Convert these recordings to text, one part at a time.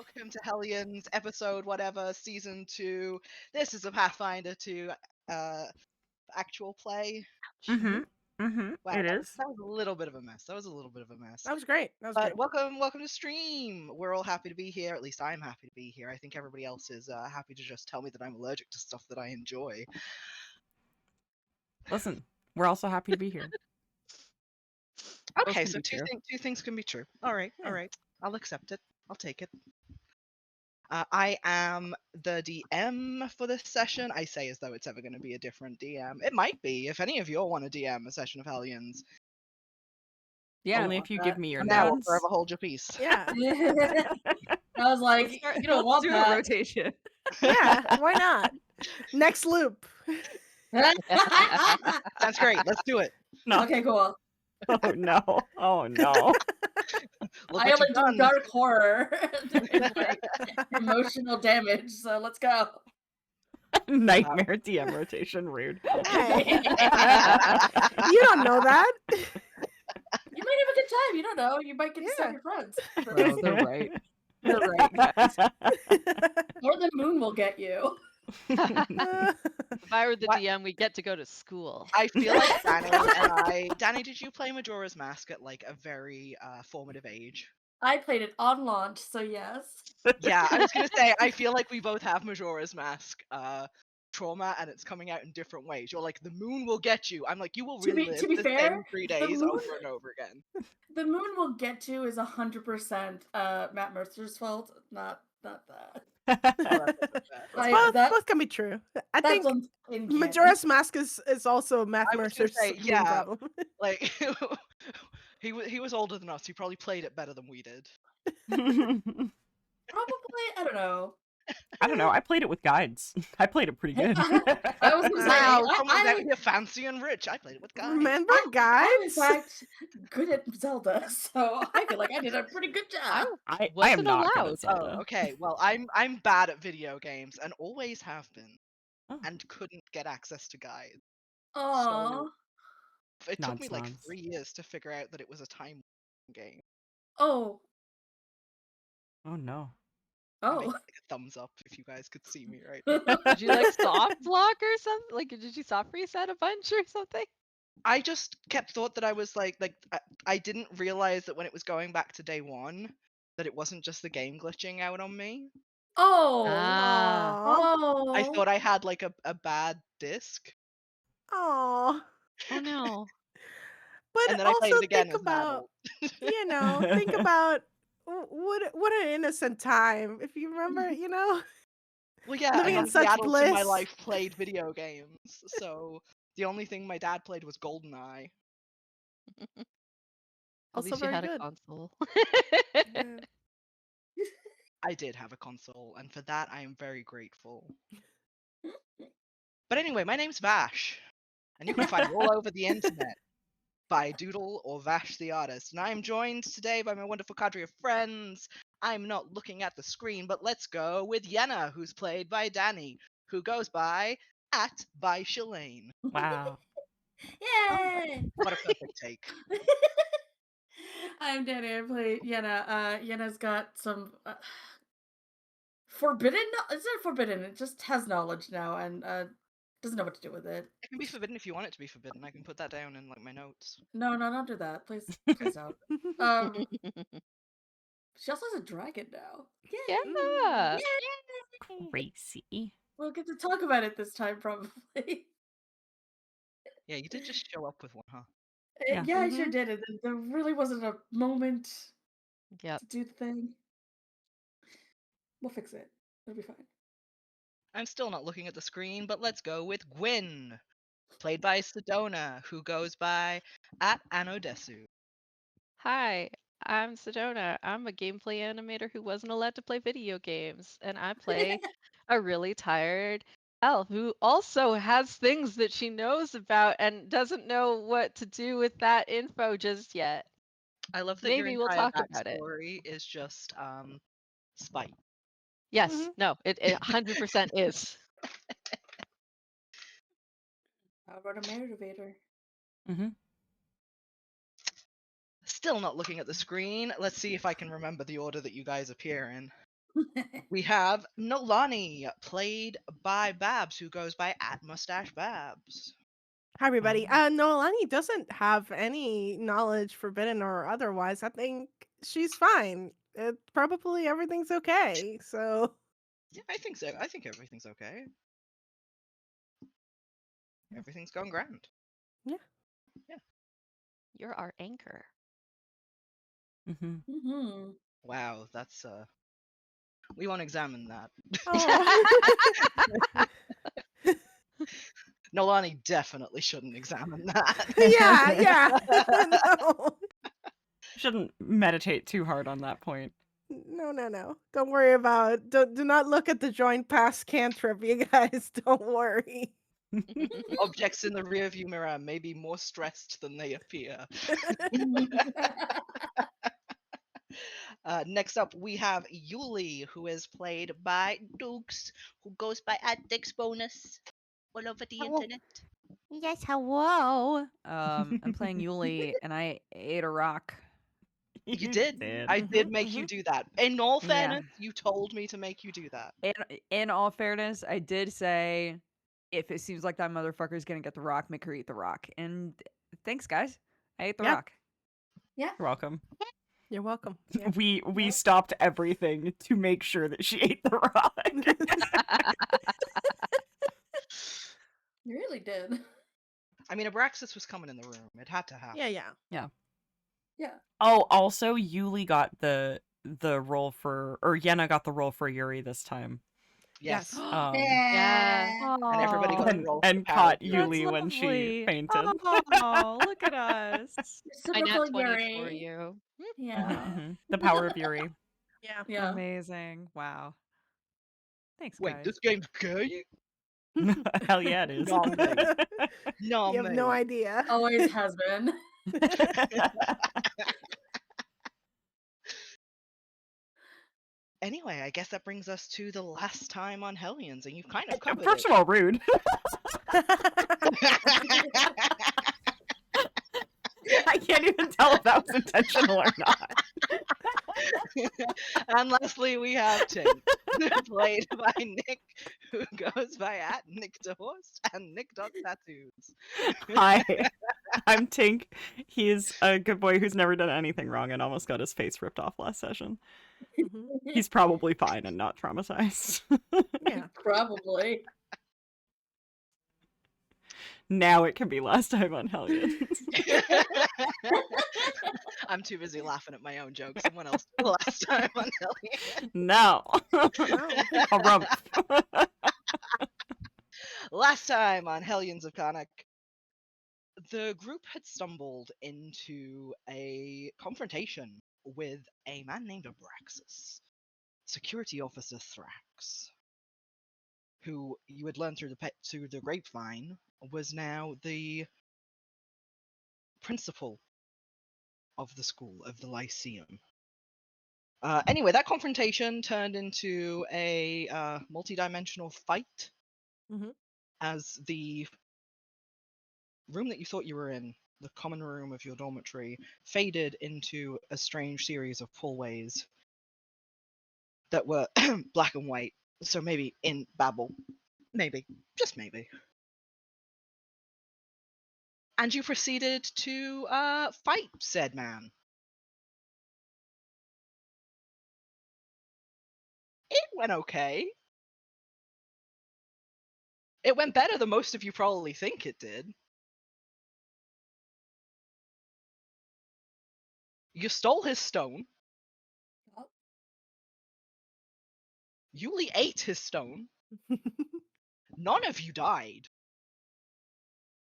Welcome to Hellions, episode whatever, season 2. This is a Pathfinder 2 actual play. Wow, It is. That was a little bit of a mess. That was great. That was But great. welcome to stream. We're all happy to be here. At least I'm happy to be here. I think everybody else is happy to just tell me that I'm allergic to stuff that I enjoy. Listen, we're also happy to be here. Okay, so two things can be true. All right. I'll accept it. I'll take it. I am the DM for this session. I say as though it's ever going to be a different DM. It might be, if any of you all want to DM a session of Hellions. Yeah, only if you give me your now notes. forever hold your peace. Yeah. I was like, you don't want do that. a rotation. Yeah, why not? Next loop. That's great. Let's do it. No. Okay, cool. Oh no. Oh no. Look I what only you've do done. dark horror. And, like, emotional damage, so let's go. Nightmare DM rotation, rude. Hey. You don't know that. You might have a good time. You don't know. You might get to start your friends. Bro, they're right. They're right, guys. Or the moon will get you. If I were the What? DM, we get to go to school. I feel like Dani, did you play Majora's Mask at like a very formative age? I played it on launch, so yes. Yeah, I was gonna say, I feel like we both have Majora's Mask trauma, and it's coming out in different ways. You're like, the moon will get you. I'm like, you will relive to be the fair, same 3 the days moon- over and over again. The moon will get you is 100% Matt Mercer's fault, not that. Both can be true. I think Majora's Mask is also Matt I was gonna Mercer's say, moon yeah. problem. Like, he was older than us. He probably played it better than we did. Probably, I don't know. I don't know. I played it with guides. I played it pretty good. I was gonna say, Wow, someone's out here fancy and rich. I played it with guys. Remember, I'm in guys? fact good at Zelda, so I feel like I did a pretty good job. I am Wasn't not good allowed. at Zelda. Oh, okay. Well, I'm bad at video games and always have been, Oh. and couldn't get access to guides. Aww. It took me like Nonsense. 3 years to figure out that it was a time game. Oh. Oh no. I make Oh. like a thumbs up if you guys could see me right now. Did you like soft lock or something? Like, did you soft reset a bunch or something? I just kept thought that I was like I didn't realize that when it was going back to day 1 that it wasn't just the game glitching out on me. Oh. Aw. Oh. I thought I had like a bad disc. Aw. Oh no. But And then I played also it again think as an about, adult. think about what an innocent time. If you remember, Well, yeah, living none in of the such adults in my bliss. life played video games, so the only thing my dad played was GoldenEye. At Also least you very had good. a console. Yeah. I did have a console, and for that I am very grateful. But anyway, my name's Vash, and you can find me all over the internet by Doodle or Vash the Artist, and I am joined today by my wonderful cadre of friends. I'm not looking at the screen, but let's go with Yenna, who's played by Dani, who goes by @Shalane. Wow. Yay! What a perfect take. I'm Dani. I play Yenna. Yenna's got some forbidden. It's not forbidden. It just has knowledge now and doesn't know what to do with it. It can be forbidden if you want it to be forbidden. I can put that down in like my notes. No, don't do that. Please don't. She also has a dragon now. Yay! Yeah. Yay! Crazy. We'll get to talk about it this time, probably. Yeah, you did just show up with one, huh? Yeah, I sure did. And there really wasn't a moment Yep. to do the thing. We'll fix it. It'll be fine. I'm still not looking at the screen, but let's go with Gwynn, played by Sedona, who goes by @Anodesu. Hi, I'm Sedona. I'm a gameplay animator who wasn't allowed to play video games, and I play a really tired elf who also has things that she knows about and doesn't know what to do with that info just yet. I love that Maybe your we'll entire talk about it. backstory is just spite. Yes, no, it 100% is. How about a motivator? Still not looking at the screen. Let's see if I can remember the order that you guys appear in. We have Noelani, played by Babs, who goes by @MustacheBabs. Hi, everybody. Noelani doesn't have any knowledge, forbidden or otherwise. I think she's fine. Probably everything's okay. So Yeah, I think so. I think everything's okay. Everything's going grand. yeah. You're our anchor. Mm-hmm. Wow, that's we won't examine that. Oh. Noelani definitely shouldn't examine that. yeah. No. Shouldn't meditate too hard on that point. No. Don't worry about. Do not look at the joint past cantrip, you guys. Don't worry. Objects in the rearview mirror may be more stressed than they appear. Next up, we have Yulie, who is played by Dukes, who goes by @DixBonus all over the internet. Yes, hello. I'm playing Yulie, and I ate a rock. You did. I did make you do that. In all fairness, you told me to make you do that. In all fairness, I did say, if it seems like that motherfucker's gonna get the rock, make her eat the rock. And thanks, guys. I ate the rock. Yeah. You're welcome. You're welcome. Yeah. We stopped everything to make sure that she ate the rock. You really did. I mean, Abraxas was coming in the room. It had to happen. Yeah. Oh, also, Yulie got the role for, or Yenna got the role for Yuri this time. Yes. Yeah. And everybody got and, the role and for caught Yuri. Yulie when she fainted. Oh, look at us. I nat Typical 20 for Yuri. you. Yeah. The power of Yuri. Yeah. Amazing. Wow. Thanks, Wait, guys. this game's gay? Hell yeah, it is. No, mate. No, You have no mate. idea. Always has been. Anyway, I guess that brings us to the last time on Hellions, and you've kind of covered First it. of all, rude. I can't even tell if that was intentional or not. And lastly, we have Tink, played by Nick, who goes by @NickDeHorst and Nick.Tattoos. Hi, I'm Tink. He's a good boy who's never done anything wrong and almost got his face ripped off last session. He's probably fine and not traumatized. Yeah. Probably. Now it can be last time on Hellions. I'm too busy laughing at my own jokes. Someone else did the last time on Hellions. No. A rump. Last time on Hellions of Carnocht, the group had stumbled into a confrontation with a man named Abraxas, security officer Thrax, who you had learned through the grapevine was now the principal of the school, of the Lyceum. Anyway, that confrontation turned into a multi-dimensional fight as the room that you thought you were in, the common room of your dormitory, faded into a strange series of pullways that were black and white. So maybe in Babel. Maybe. Just maybe. And you proceeded to fight said man. It went okay. It went better than most of you probably think it did. You stole his stone. Yulie ate his stone. None of you died.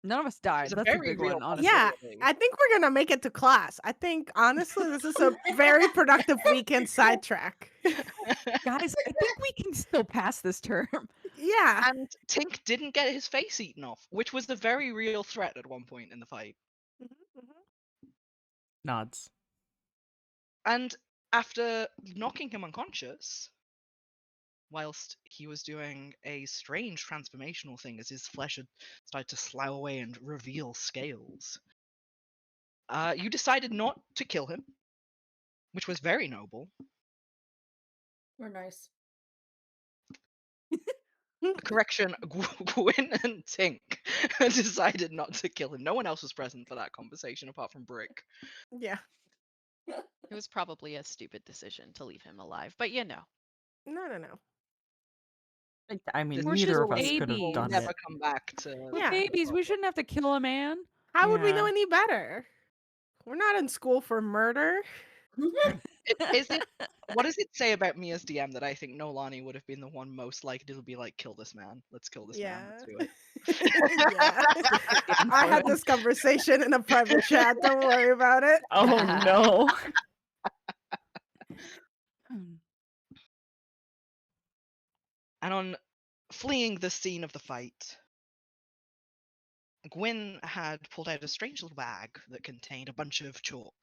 None of us died. It's a That's a very big real one, honestly. Yeah, I think we're gonna make it to class. I think honestly, this is a very productive weekend sidetrack. Guys, I think we can still pass this term. Yeah. And Tink didn't get his face eaten off, which was a very real threat at one point in the fight. Nods. And after knocking him unconscious, whilst he was doing a strange transformational thing as his flesh had started to slough away and reveal scales, you decided not to kill him, which was very noble. We're nice. Correction, Gwynn and Tink decided not to kill him. No one else was present for that conversation apart from Brick. Yeah. It was probably a stupid decision to leave him alive, but you know. No. I mean, This neither of just us could have babies. will done never it. come back to. We're Yeah. babies. We shouldn't have to kill a man. How would we know Yeah. any better? We're not in school for murder. Is it? What does it say about me as DM that I think Noelani would have been the one most likely to be like, kill this man? Let's kill this man. Let's do it. Yeah. Stand I for had it. this conversation in a private chat. Don't worry about it. Oh no. And on fleeing the scene of the fight, Gwyn had pulled out a strange little bag that contained a bunch of chalk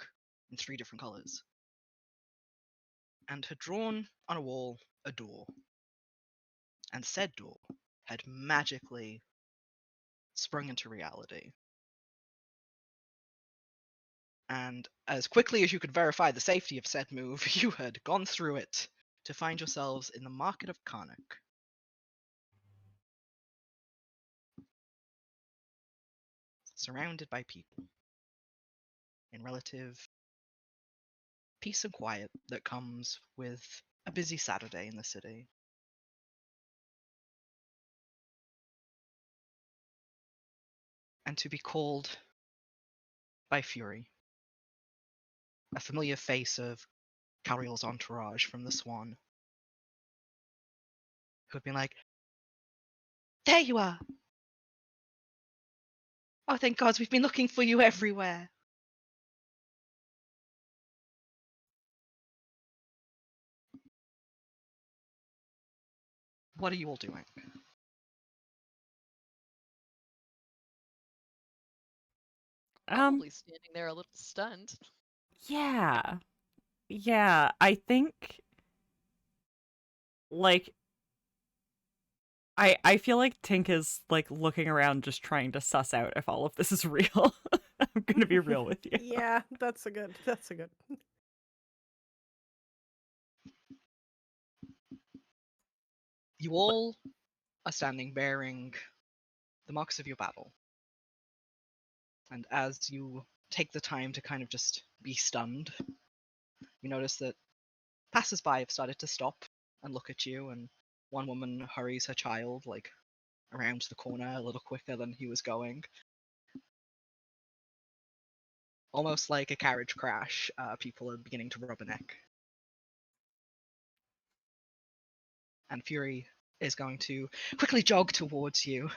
in 3 different colours, and had drawn on a wall a door. And said door had magically sprung into reality. And as quickly as you could verify the safety of said move, you had gone through it to find yourselves in the market of Carnocht. Surrounded by people, in relative peace and quiet that comes with a busy Saturday in the city. And to be called by Fury, a familiar face of Cariel's entourage from the Swan, who have been like, "There you are! Oh, thank God, we've been looking for you everywhere." What are you all doing? Probably standing there a little stunned. Yeah. Yeah, I think like I feel like Tink is like looking around just trying to suss out if all of this is real. I'm gonna be real with you. Yeah, that's a good. You all are standing bearing the marks of your battle. And as you take the time to kind of just be stunned, you notice that passers-by have started to stop and look at you, and one woman hurries her child like around the corner a little quicker than he was going. Almost like a carriage crash, people are beginning to rubberneck. And Fury is going to quickly jog towards you.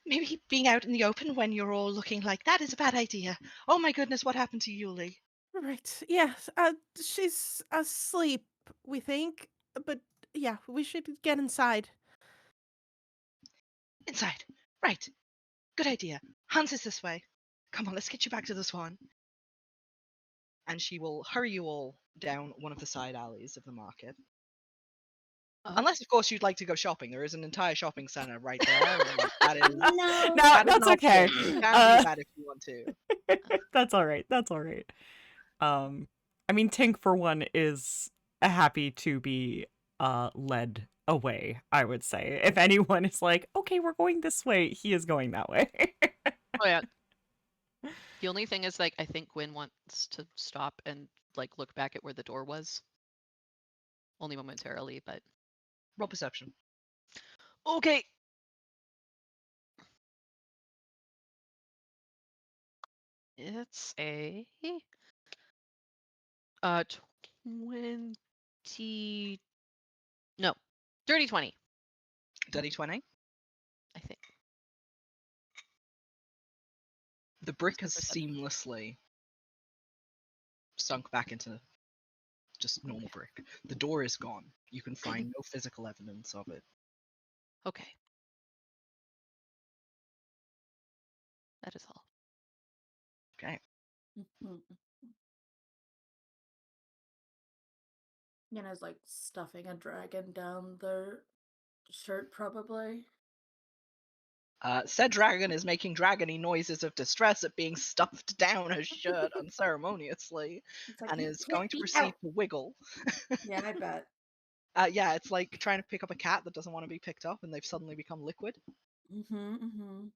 Maybe being out in the open when you're all looking like that is a bad idea. Oh my goodness, what happened to Yulie? Right. Yes. She's asleep, we think. But yeah, we should get inside. Inside. Right. Good idea. Hans is this way. Come on, let's get you back to the Swan. And she will hurry you all down one of the side alleys of the market. Unless, of course, you'd like to go shopping. There is an entire shopping center right there. And, like, that is, No. No, that is that's an okay. option. You can do that if you want to. That's all right. That's all right. I mean, Tink for one is happy to be led away, I would say. If anyone is like, okay, we're going this way, he is going that way. Oh yeah. The only thing is, like, I think Gwyn wants to stop and like look back at where the door was. Only momentarily, but Roll perception. okay. It's a 20 no, dirty 20, Dirty 20. I think. The brick has What's my perception? seamlessly sunk back into just normal brick. The door is gone. You can find no physical evidence of it. Okay. That is all. Okay. Yenna's like stuffing a dragon down their shirt, probably. Said dragon is making dragony noises of distress at being stuffed down her shirt unceremoniously, It's like, and "You is can't going to be proceed out." to wiggle. Yeah, I bet. Yeah, it's like trying to pick up a cat that doesn't want to be picked up, and they've suddenly become liquid. Mm-hmm.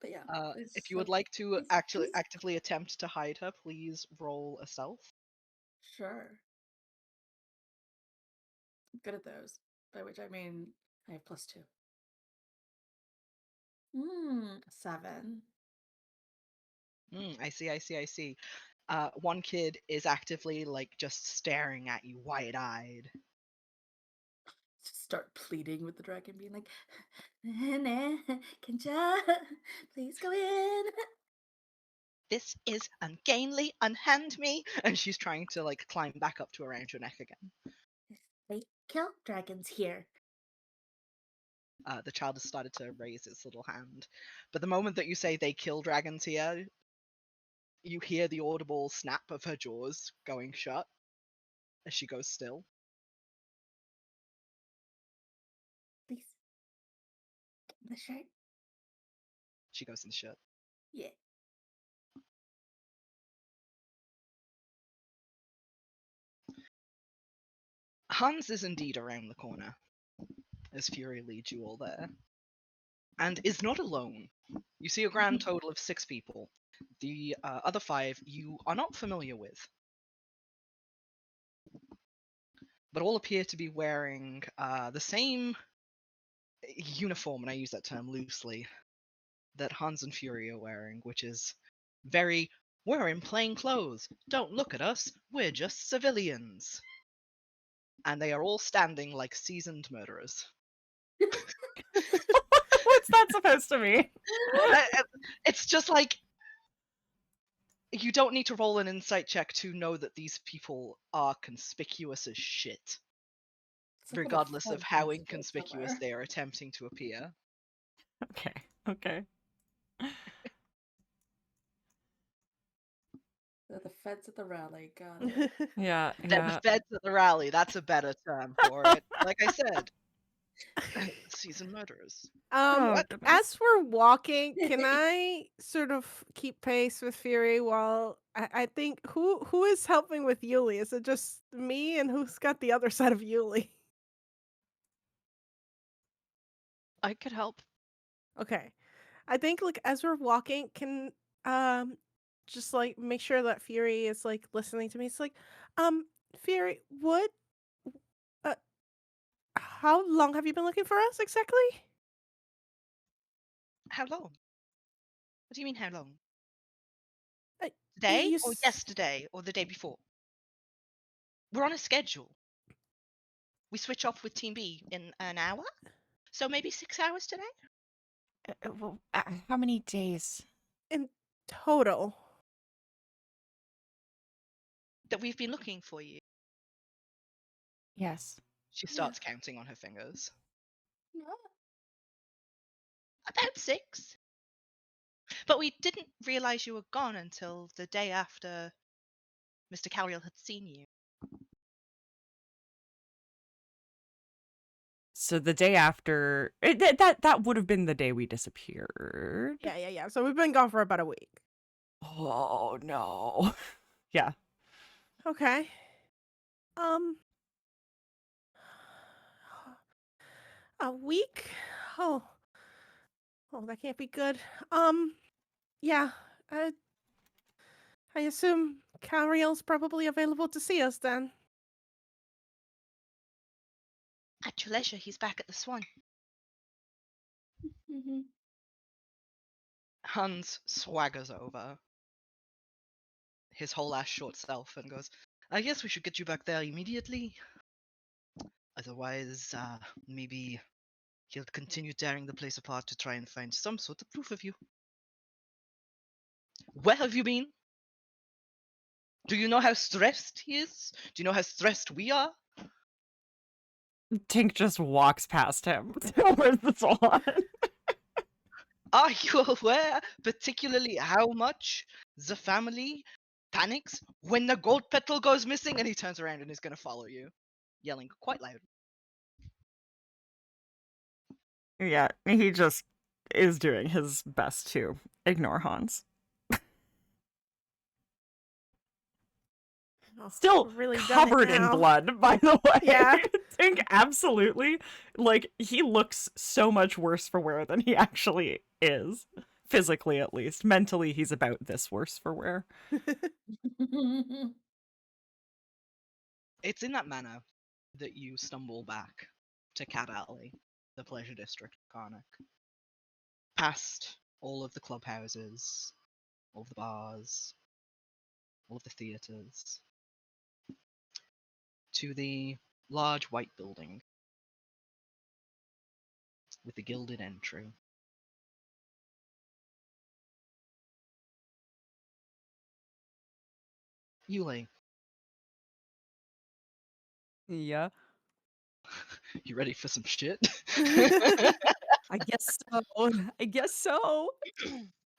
But yeah, it's If you would like, like to it's actively attempt to hide her, please roll a stealth. sure. I'm good at those. By which I mean I have +2. 7. I see. One kid is actively like just staring at you wide-eyed. Just start pleading with the dragon, being like, "Nah, can ya please go in?" This is ungainly, unhand me! And she's trying to like climb back up to around your neck again. They kill dragons here. The child has started to raise its little hand. But the moment that you say they kill dragons here, you hear the audible snap of her jaws going shut as she goes still. Please. Get in the shirt. She goes in the shirt. Yeah. Hans is indeed around the corner, as Fury leads you all there, and is not alone. You see a grand total of 6 people. The other 5 you are not familiar with, but all appear to be wearing the same uniform, and I use that term loosely, that Hans and Fury are wearing, which is very, we're in plain clothes, don't look at us, we're just civilians. And they are all standing like seasoned murderers. What's that supposed to mean? It's just like, you don't need to roll an insight check to know that these people are conspicuous as shit, It's like when the regardless of Fed how comes to inconspicuous somewhere. they are attempting to appear. Okay. They're the feds at the rally. Got it. Yeah, The feds at the rally, that's a better term for it. Like I said, seasoned murderers. Oh, What? goodness. As we're walking, can I sort of keep pace with Fury while I think who is helping with Yulie? Is it just me, and who's got the other side of Yulie? I could help. Okay. I think like as we're walking, can just like make sure that Fury is like listening to me. It's like, Fury, what uh how long have you been looking for us exactly? How long? What do you mean, how long? Uh, Today you or s- yesterday or the day before? We're on a schedule. We switch off with Team B in an hour? So maybe 6 hours today? Well, how many days? in total. That we've been looking for you. Yes. She starts counting on her fingers. Yeah. About 6. But we didn't realize you were gone until the day after Mr. Cowriel had seen you. So the day after that would have been the day we disappeared. Yeah. So we've been gone for about a week. Oh no. Yeah. Okay. A week? Oh. Oh, that can't be good. Yeah. I assume Cariel's probably available to see us then. At your leisure, he's back at the Swan. Mm-hmm. Hans swaggers over, his whole ass short self, and goes, I guess we should get you back there immediately. Otherwise, maybe he'll continue tearing the place apart to try and find some sort of proof of you. Where have you been? Do you know how stressed he is? Do you know how stressed we are? Tink just walks past him. Where's the Swan? Are you aware, particularly, how much the family panics when the gold petal goes missing? And he turns around and is going to follow you, yelling quite loud. Yeah, he just is doing his best to ignore Hans. Oh, Still really done it covered in now. blood, by the way. Yeah. Tink absolutely, like, he looks so much worse for wear than he actually is. Physically, at least. Mentally, he's about this worse for wear. It's in that manner that you stumble back to Cat Alley, the pleasure district of Carnocht. Past all of the clubhouses, all of the bars, all of the theatres, to the large white building with the gilded entry. Yulie, Yeah. you ready for some shit? I guess so. I guess so.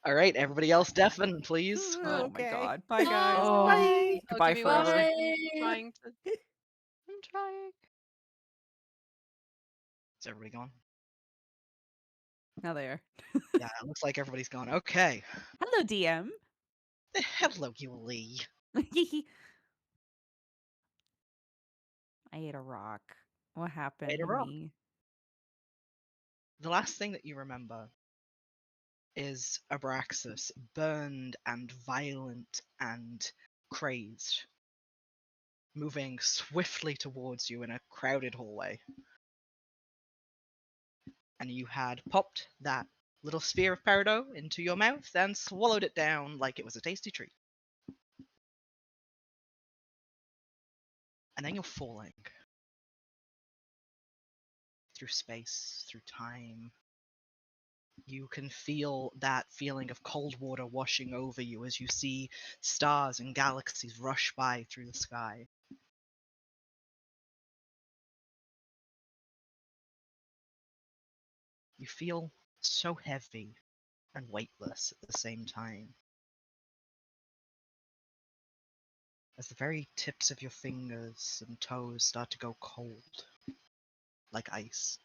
Alright, everybody else deafen, please. Oh Okay. my god. Bye, guys. Oh, Bye. goodbye give me 1 forever. second. Bye. I'm trying. Is everybody gone? Now they are. Yeah, it looks like everybody's gone. Okay. Hello, DM. Hello, Yulie. I ate a rock. What happened Ate a to rock. me? The last thing that you remember is Abraxas, burned and violent and crazed, moving swiftly towards you in a crowded hallway. And you had popped that little sphere of peridot into your mouth and swallowed it down like it was a tasty treat. And then you're falling through space, through time. You can feel that feeling of cold water washing over you as you see stars and galaxies rush by through the sky. You feel so heavy and weightless at the same time. As the very tips of your fingers and toes start to go cold, like ice.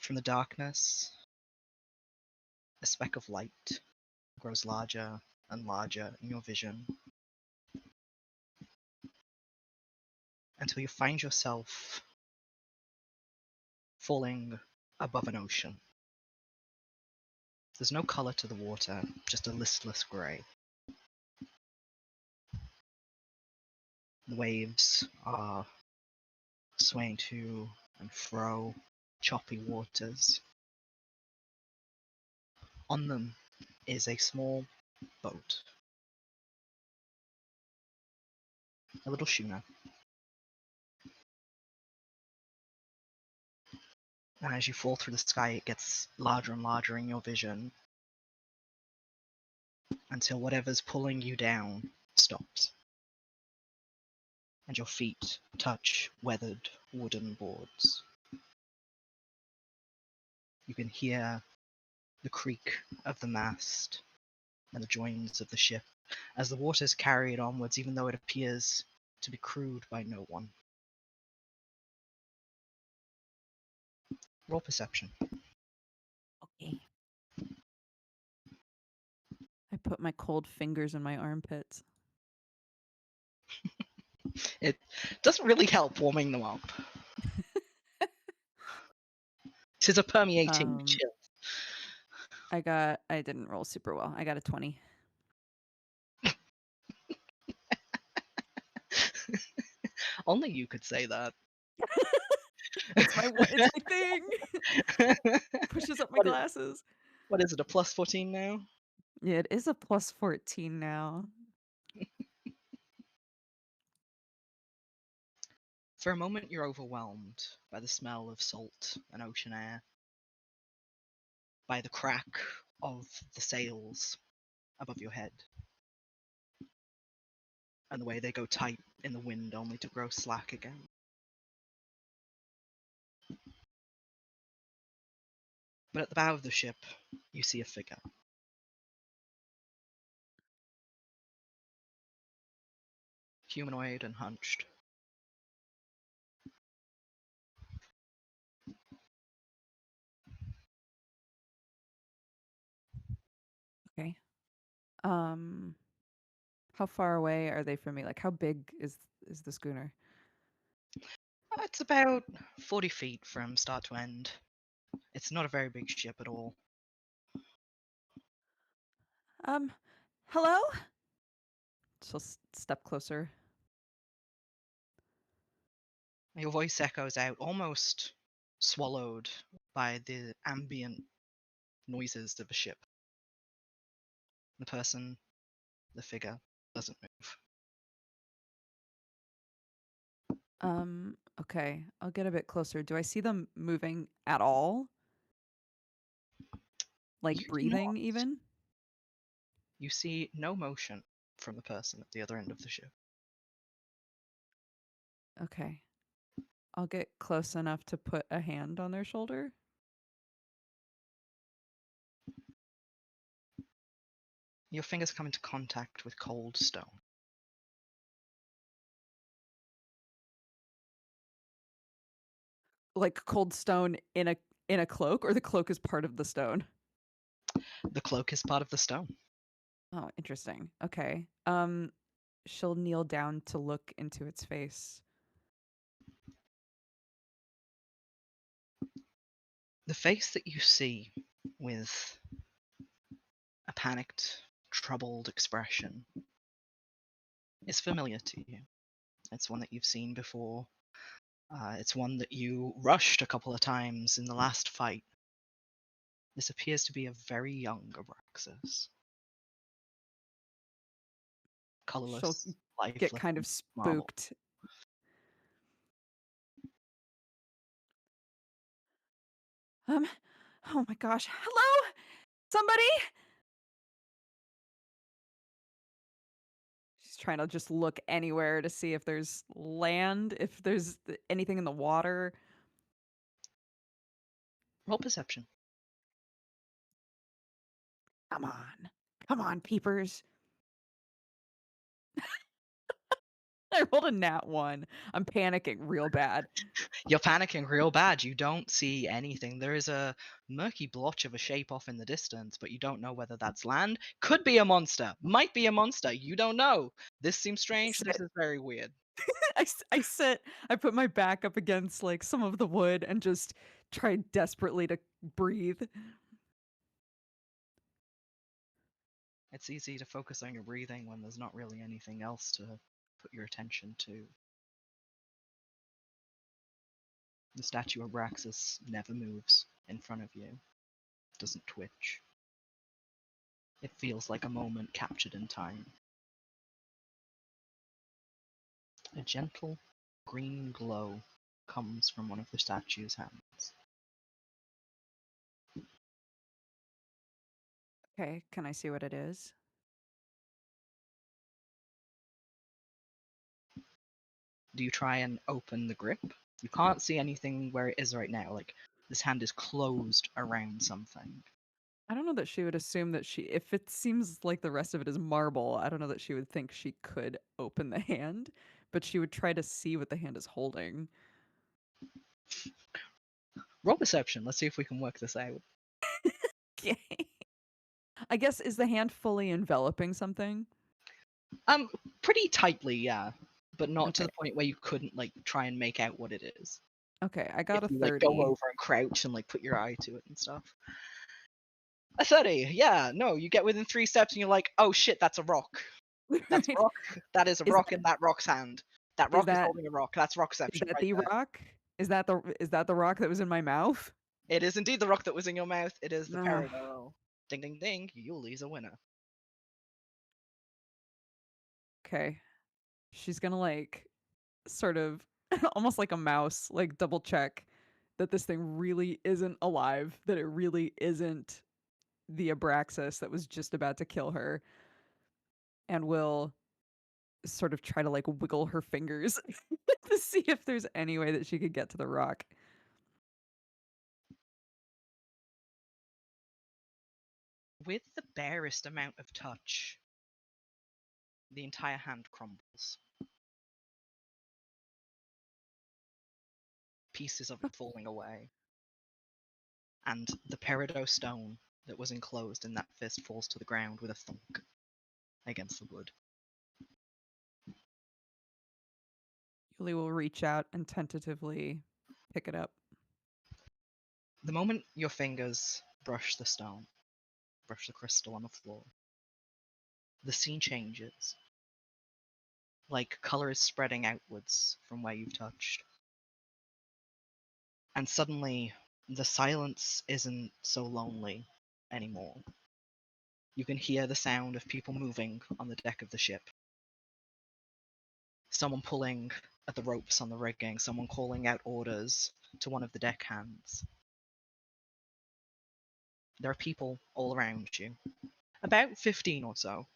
From the darkness, a speck of light grows larger and larger in your vision, until you find yourself falling above an ocean. There's no color to the water, just a listless grey. The waves are swaying to and fro, choppy waters. On them is a small boat, a little schooner. And as you fall through the sky, it gets larger and larger in your vision, until whatever's pulling you down stops, and your feet touch weathered wooden boards. You can hear the creak of the mast and the joins of the ship as the waters carry it onwards, even though it appears to be crewed by no one. Roll perception. Okay. I put my cold fingers in my armpits. It doesn't really help warming them up. Tis a permeating chill. I didn't roll super well. I got a 20. Only you could say that. It's my thing. Pushes up my What is- glasses. What is it, a plus 14 now? Yeah, it is a plus 14 now. For a moment, you're overwhelmed by the smell of salt and ocean air, by the crack of the sails above your head, and the way they go tight in the wind only to grow slack again. But at the bow of the ship, you see a figure. Humanoid and hunched. How far away are they from me? Like, how big is the schooner? It's about 40 feet from start to end. It's not a very big ship at all. Hello? She'll step closer. Your voice echoes out, almost swallowed by the ambient noises of a ship. The person, the figure, doesn't move. Okay. I'll get a bit closer. Do I see them moving at all? Like You do breathing not. even? You see no motion from the person at the other end of the ship. Okay. I'll get close enough to put a hand on their shoulder. Your fingers come into contact with cold stone. Like cold stone in a cloak, or the cloak is part of the stone? The cloak is part of the stone. Oh, interesting. Okay. She'll kneel down to look into its face. The face that you see with a panicked, troubled expression is familiar to you. It's one that you've seen before. It's one that you rushed a couple of times in the last fight. This appears to be a very young Abraxas. Colorless, lifeless, Get kind of marble. spooked. Oh my gosh. Hello? Somebody? She's trying to just look anywhere to see if there's land, if there's anything in the water. Roll perception. Come on. Come on, peepers. I rolled a nat 1. I'm panicking real bad. You're panicking real bad. You don't see anything. There is a murky blotch of a shape off in the distance, but you don't know whether that's land. Could be a monster. Might be a monster. You don't know. This seems strange. This is very weird. I sit, I put my back up against like some of the wood and just try desperately to breathe. It's easy to focus on your breathing when there's not really anything else to put your attention to. The statue of Abraxas never moves in front of you. Doesn't twitch. It feels like a moment captured in time. A gentle green glow comes from one of the statue's hands. Okay, can I see what it is? Do you try and open the grip? You can't see anything where it is right now. Like, this hand is closed around something. I don't know that she would assume that if it seems like the rest of it is marble, I don't know that she would think she could open the hand, but she would try to see what the hand is holding. Roll perception. Let's see if we can work this out. Okay. I guess, is the hand fully enveloping something? Pretty tightly, yeah. But not to Okay. the point where you couldn't, like, try and make out what it is. Okay, I got If a you, 30. like, go over and crouch and, like, put your eye to it and stuff. A 30, yeah, no, you get within 3 steps and you're like, oh shit, that's a rock. That's a rock. That is a rock in that rock's hand. That rock is holding a rock. That's rockception. Is that right the there. rock? Is that the rock that was in my mouth? It is indeed the rock that was in your mouth. It is the Ugh. peridot. Ding ding ding, Yulie's a winner. Okay. She's gonna like sort of almost like a mouse, like double check that this thing really isn't alive, that it really isn't the Abraxas that was just about to kill her, and will sort of try to like wiggle her fingers to see if there's any way that she could get to the rock. With the barest amount of touch, the entire hand crumbles. Pieces of it falling away. And the peridot stone that was enclosed in that fist falls to the ground with a thunk. against the wood. Yulie will reach out and tentatively pick it up. The moment your fingers brush the stone, brush the crystal on the floor, the scene changes. Like color is spreading outwards from where you've touched. And suddenly, the silence isn't so lonely anymore. You can hear the sound of people moving on the deck of the ship. Someone pulling at the ropes on the rigging, someone calling out orders to one of the deckhands. There are people all around you. About 15 or so.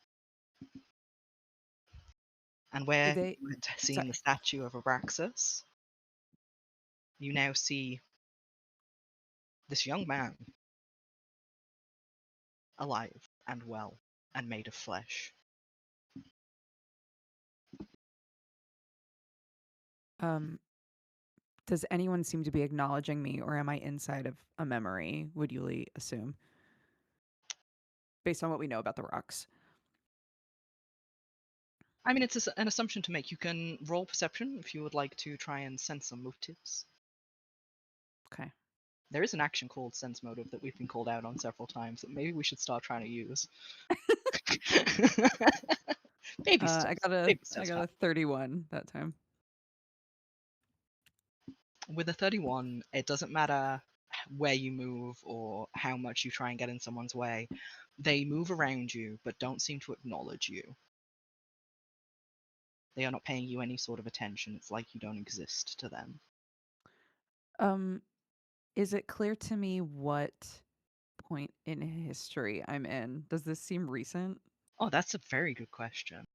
And where they- you had seen sorry. the statue of Abraxas, you now see this young man, alive and well and made of flesh. Does anyone seem to be acknowledging me, or am I inside of a memory, would Yulie assume? Based on what we know about the rocks. I mean, it's an assumption to make. You can roll perception if you would like to try and sense some motives. Okay. There is an action called sense motive that we've been called out on several times that maybe we should start trying to use. Baby steps. I Baby got steps. a 31 that time. With a 31, it doesn't matter where you move or how much you try and get in someone's way. They move around you, but don't seem to acknowledge you. They are not paying you any sort of attention. It's like you don't exist to them. Is it clear to me what point in history I'm in? Does this seem recent? Oh, that's a very good question.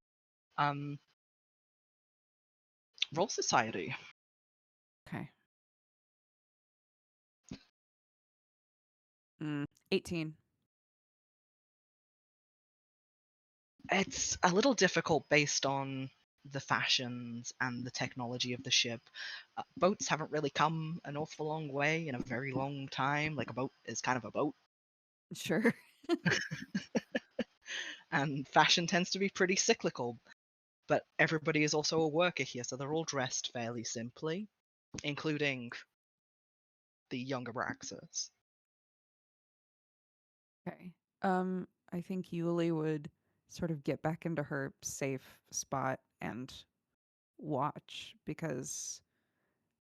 Roll society. Okay. 18. It's a little difficult based on the fashions and the technology of the ship. Boats haven't really come an awful long way in a very long time. Like, a boat is kind of a boat. Sure. And fashion tends to be pretty cyclical. But everybody is also a worker here, so they're all dressed fairly simply, including the younger Braxis. Okay. I think Yulie would sort of get back into her safe spot and watch, because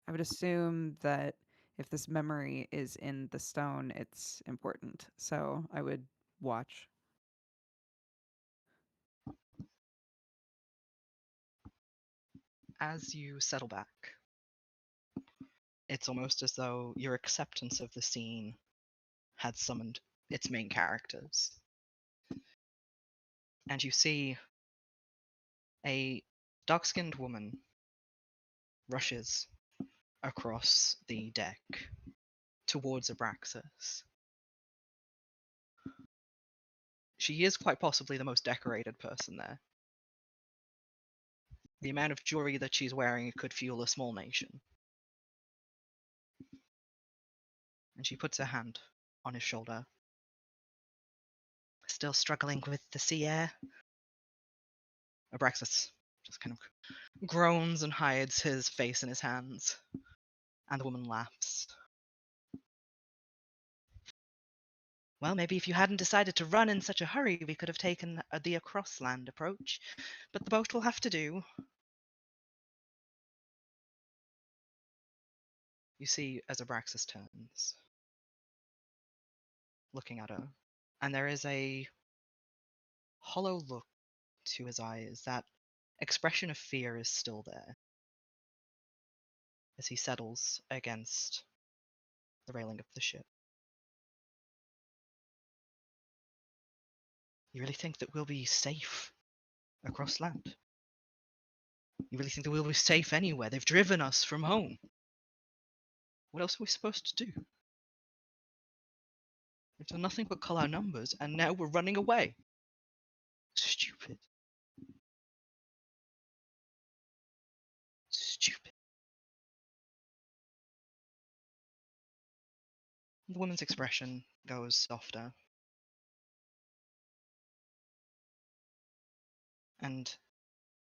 I would assume that if this memory is in the stone, it's important. So I would watch. As you settle back, it's almost as though your acceptance of the scene had summoned its main characters. And you see a dark-skinned woman rushes across the deck towards Abraxas. She is quite possibly the most decorated person there. The amount of jewelry that she's wearing could fuel a small nation. And she puts her hand on his shoulder. Still struggling with the sea air? Abraxas just kind of groans and hides his face in his hands. And the woman laughs. Well, maybe if you hadn't decided to run in such a hurry, we could have taken the across-land approach. But the boat will have to do. You see as Abraxas turns, looking at her, and there is a hollow look to his eyes. That expression of fear is still there as he settles against the railing of the ship. You really think that we'll be safe across land? You really think that we'll be safe anywhere? They've driven us from home. What else are we supposed to do? We've done nothing but call our numbers, and now we're running away. Stupid. Stupid. The woman's expression goes softer. And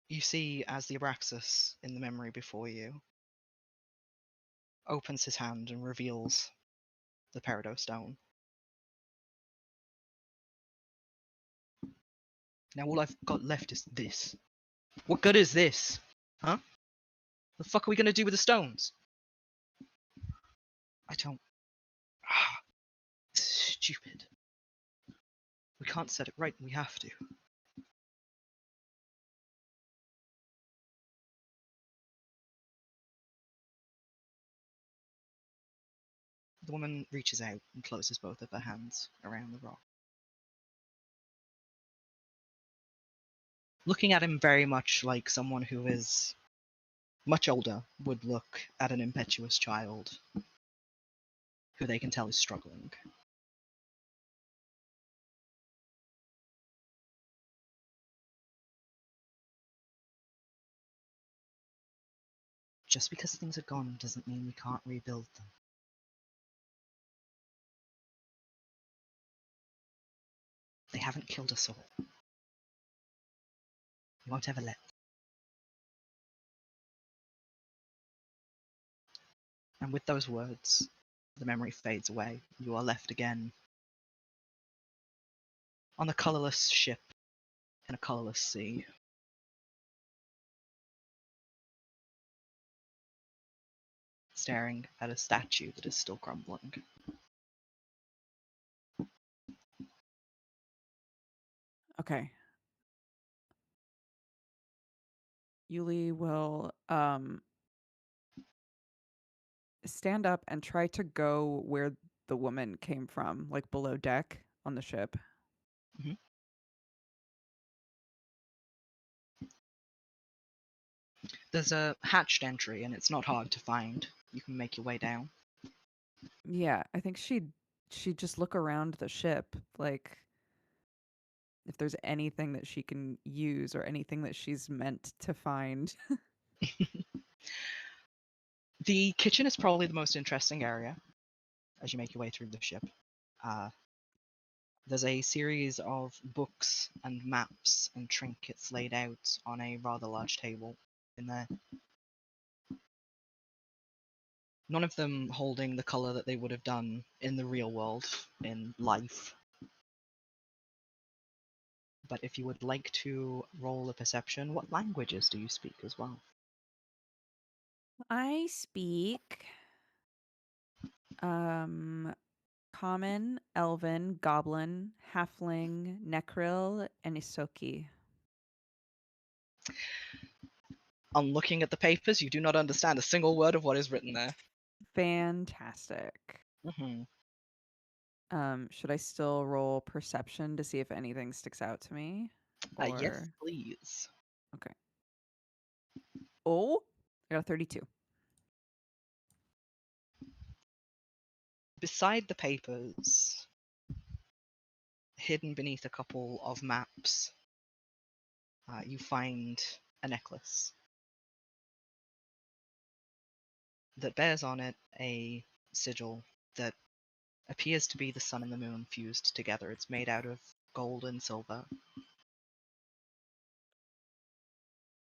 you see as the Abraxas in the memory before you opens his hand and reveals the Peridot Stone. Now all I've got left is this. What good is this? Huh? The fuck are we gonna do with the stones? I don't... Stupid. We can't set it right, we have to. The woman reaches out and closes both of her hands around the rock. Looking at him very much like someone who is much older would look at an impetuous child who they can tell is struggling. Just because things are gone doesn't mean we can't rebuild them. They haven't killed us all. We won't ever let them. And with those words, the memory fades away. You are left again on a colourless ship in a colourless sea. Staring at a statue that is still crumbling. Okay. Yulie will stand up and try to go where the woman came from, like below deck on the ship. Mhm. There's a hatched entry and it's not hard to find. You can make your way down. Yeah, I think she'd just look around the ship, like if there's anything that she can use or anything that she's meant to find. The kitchen is probably the most interesting area as you make your way through the ship. There's a series of books and maps and trinkets laid out on a rather large table in there. None of them holding the colour that they would have done in the real world, in life. But if you would like to roll a perception, what languages do you speak as well? I speak Common, Elven, Goblin, Halfling, Necril, and Isoki. On looking at the papers, you do not understand a single word of what is written there. Fantastic. Mm-hmm. Should I still roll perception to see if anything sticks out to me? Yes, please. Okay. Oh, I got a 32. Beside the papers, hidden beneath a couple of maps, you find a necklace that bears on it a sigil that appears to be the sun and the moon fused together. It's made out of gold and silver.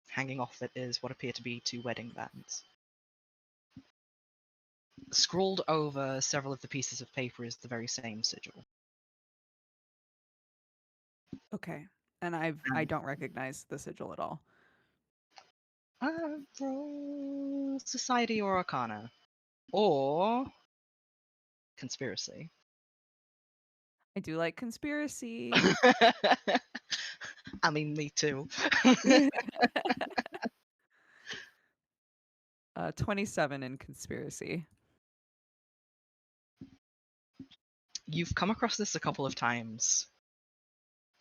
Hanging off it is what appear to be two wedding bands. Scrawled over several of the pieces of paper is the very same sigil. Okay. And I don't recognize the sigil at all. Roll Society or Arcana. Or Conspiracy. I do like conspiracy. I mean, me too. 27 in conspiracy. You've come across this a couple of times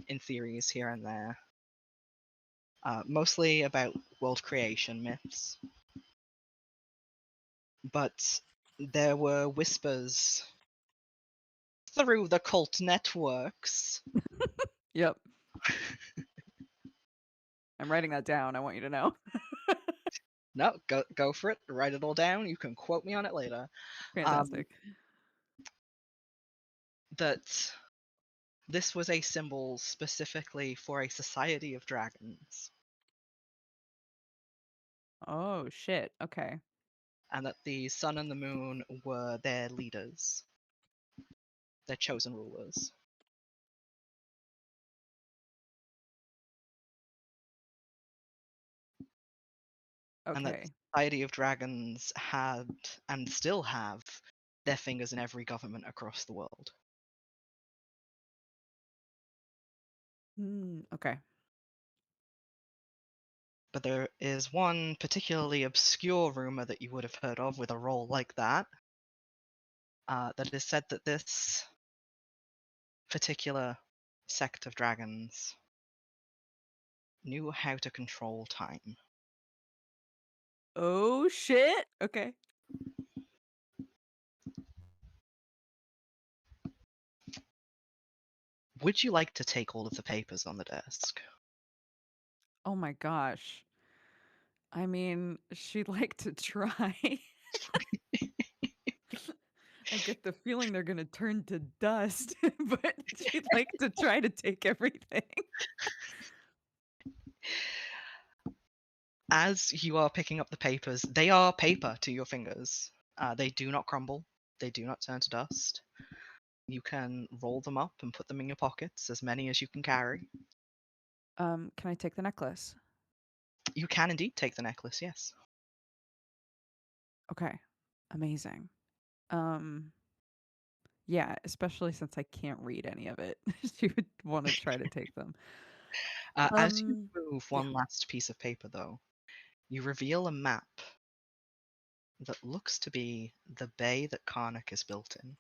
in theories here and there. Mostly about world creation myths. But there were whispers through the cult networks. Yep. I'm writing that down. I want you to know. No, go for it. Write it all down. You can quote me on it later. Fantastic. That This was a symbol specifically for a society of dragons, Oh shit. Okay. and that the sun and the moon were their leaders, their chosen rulers. And that the Okay. Society of Dragons had, and still have, their fingers in every government across the world. Okay. But there is one particularly obscure rumor that you would have heard of with a role like that. That it is said that this particular sect of dragons knew how to control time. Oh shit. Okay. Would you like to take all of the papers on the desk? Oh my gosh. I mean, she'd like to try. I get the feeling they're gonna turn to dust, but she'd like to try to take everything. As you are picking up the papers, they are paper to your fingers. They do not crumble. They do not turn to dust. You can roll them up and put them in your pockets, as many as you can carry. Can I take the necklace? You can indeed take the necklace, yes. Okay. Amazing. Yeah, especially since I can't read any of it. She would want to try to take them. As you move yeah. one last piece of paper, though, you reveal a map that looks to be the bay that Carnocht is built in.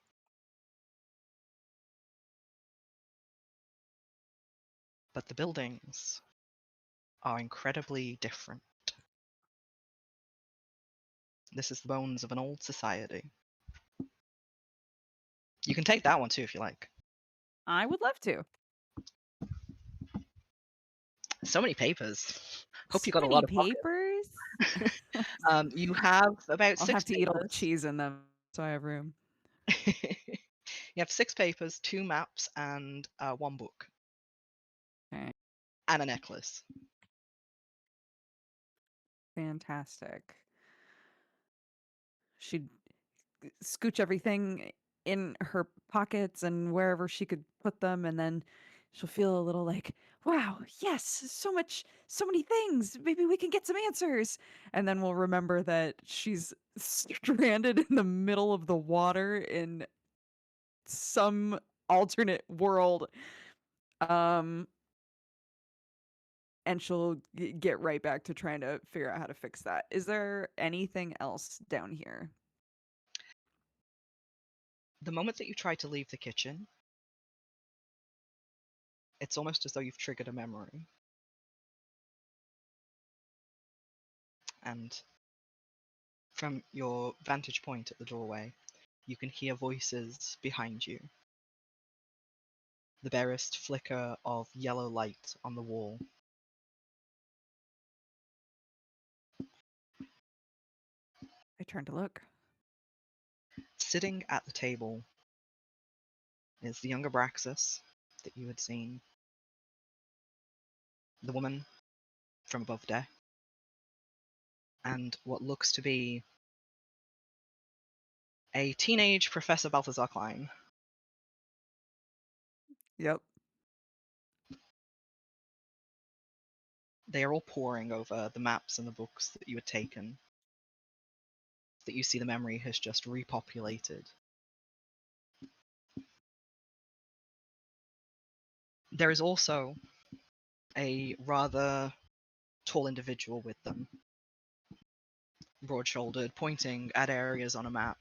But the buildings are incredibly different. This is the bones of an old society. You can take that one too if you like. I would love to. So many papers. Hope So you got a many lot of pockets. papers. You have about I'll 6 have to eat all the papers. cheese in them so I have room. You have 6 papers, 2 maps, and 1 book. Okay. And a necklace. Fantastic. She'd scooch everything in her pockets and wherever she could put them, and then she'll feel a little like, wow, yes, so many things. Maybe we can get some answers. And then we'll remember that she's stranded in the middle of the water in some alternate world. And she'll get right back to trying to figure out how to fix that. Is there anything else down here? The moment that you try to leave the kitchen, it's almost as though you've triggered a memory. And from your vantage point at the doorway, you can hear voices behind you. The barest flicker of yellow light on the wall. I turn to look. Sitting at the table is the younger Braxis that you had seen. The woman from above deck. And what looks to be a teenage Professor Balthazar Klein. Yep. They are all poring over the maps and the books that you had taken. That you see the memory has just repopulated. There is also a rather tall individual with them, broad-shouldered, pointing at areas on a map.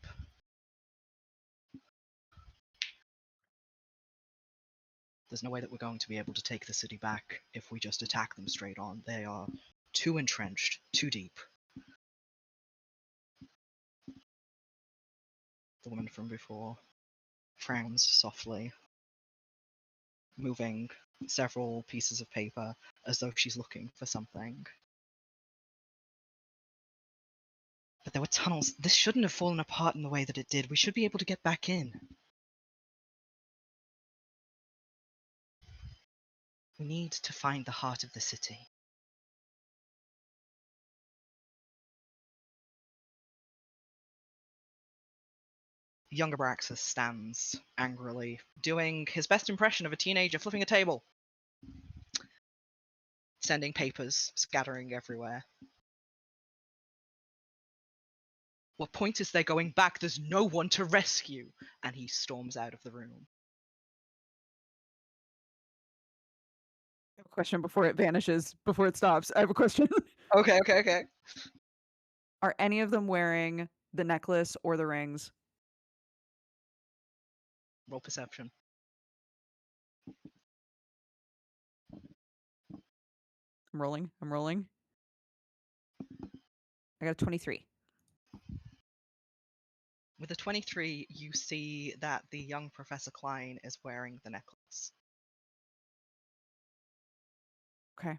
There's no way that we're going to be able to take the city back if we just attack them straight on. They are too entrenched, too deep. The woman from before frowns softly, moving several pieces of paper as though she's looking for something. But there were tunnels. This shouldn't have fallen apart in the way that it did. We should be able to get back in. We need to find the heart of the city. Younger Braxis stands angrily, doing his best impression of a teenager flipping a table, sending papers scattering everywhere. What point is there going back? There's no one to rescue! And he storms out of the room. I have a question before it vanishes, before it stops. I have a question. Okay. Are any of them wearing the necklace or the rings? Roll perception. I'm rolling. I got a 23. With a 23, you see that the young Professor Klein is wearing the necklace. Okay.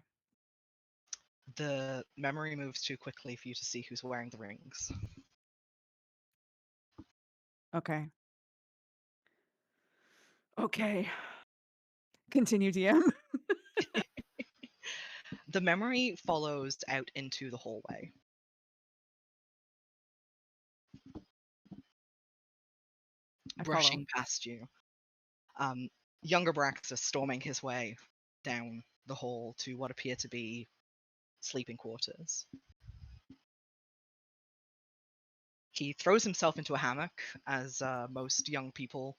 The memory moves too quickly for you to see who's wearing the rings. Okay. Continue, DM. The memory follows out into the hallway. I Brushing past you. Younger Braxis storming his way down the hall to what appear to be sleeping quarters. He throws himself into a hammock, as most young people,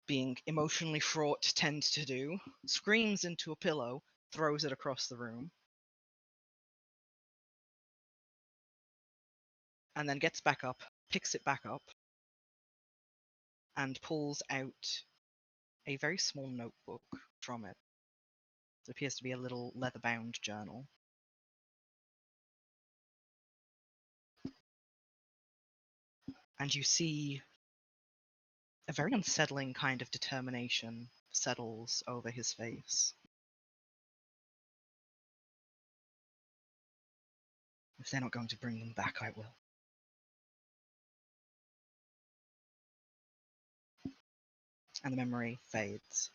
being emotionally fraught, tend to do, screams into a pillow, throws it across the room, and then gets back up, picks it back up, and pulls out a very small notebook from it. It appears to be a little leather-bound journal. And you see a very unsettling kind of determination settles over his face. If they're not going to bring them back, I will. And the memory fades.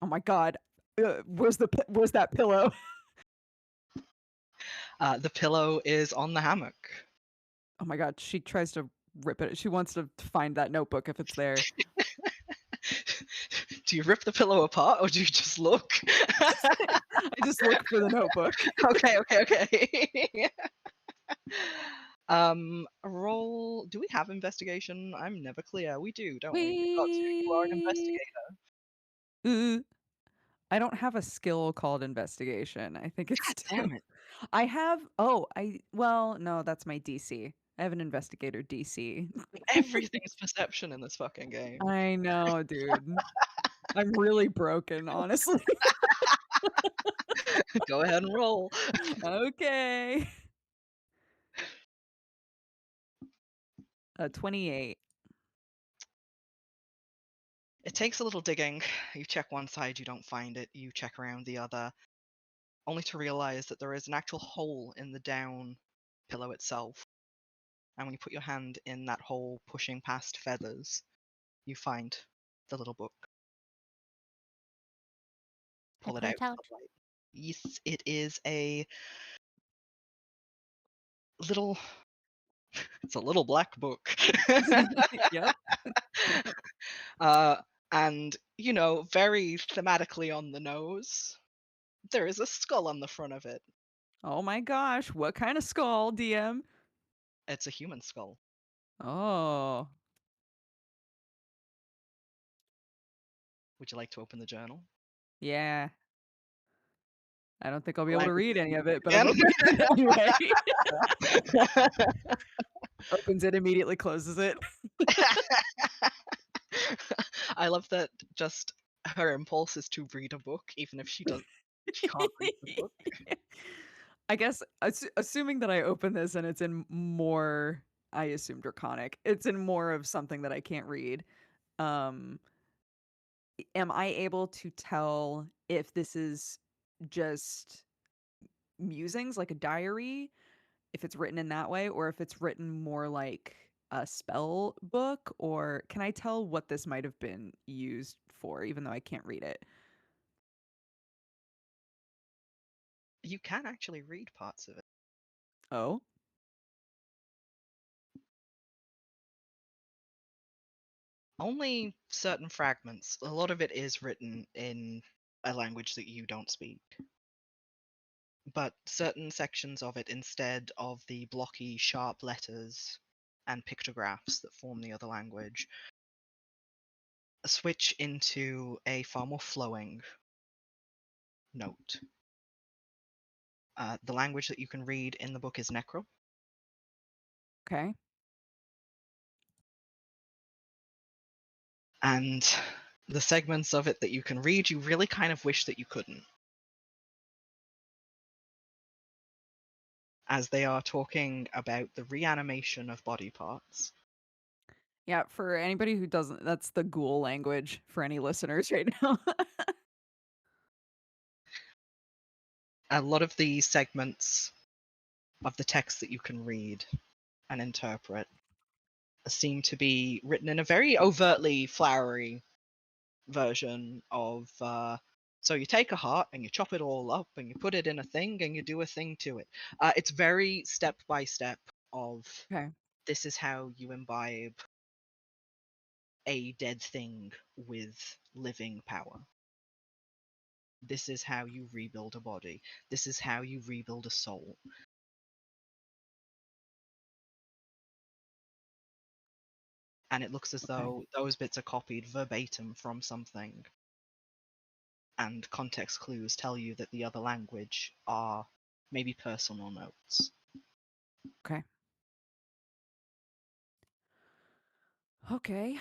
Oh my god. Where's that pillow? The pillow is on the hammock. Oh my god, she tries to rip it. She wants to find that notebook if it's there. Do you rip the pillow apart or do you just look? I just look for the notebook. Okay. Roll. Do we have investigation? I'm never clear. We do, don't we? We've got two. You are an investigator. I don't have a skill called investigation. I think it's God damn it. I have no, that's my DC. I have an investigator DC. Everything's perception in this fucking game. I know, dude. I'm really broken, honestly. Go ahead and roll. Okay. 28. It takes a little digging. You check one side, you don't find it. You check around the other, only to realize that there is an actual hole in the down pillow itself. And when you put your hand in that hole, pushing past feathers, you find the little book. Pull it out. Yes, it is a little. It's a little black book. Yep. And, very thematically on the nose, there is a skull on the front of it. Oh my gosh, what kind of skull, DM? It's a human skull. Oh. Would you like to open the journal? Yeah. I don't think I'll be able to Language read any of it, but again? I'm opening it anyway. Opens it, immediately closes it. I love that just her impulse is to read a book, even if she can't read the book. I guess assuming that I open this and it's in more, I assume draconic. It's in more of something that I can't read. Am I able to tell if this is just musings, like a diary, if it's written in that way, or if it's written more like a spell book? Or can I tell what this might have been used for, even though I can't read it? You can actually read parts of it. Oh, Only certain fragments. A lot of it is written in a language that you don't speak. But certain sections of it, instead of the blocky, sharp letters and pictographs that form the other language, switch into a far more flowing note. The language that you can read in the book is Necro. okay. And the segments of it that you can read, you really kind of wish that you couldn't. As they are talking about the reanimation of body parts. Yeah, for anybody who doesn't, that's the ghoul language for any listeners right now. A lot of the segments of the text that you can read and interpret seem to be written in a very overtly flowery version of so you take a heart and you chop it all up and you put it in a thing and you do a thing to it. It's very step by step of Okay. this is how you imbibe a dead thing with living power. This is how you rebuild a body. This is how you rebuild a soul. And it looks as Okay. though those bits are copied verbatim from something. And context clues tell you that the other language are maybe personal notes. Okay. Okay.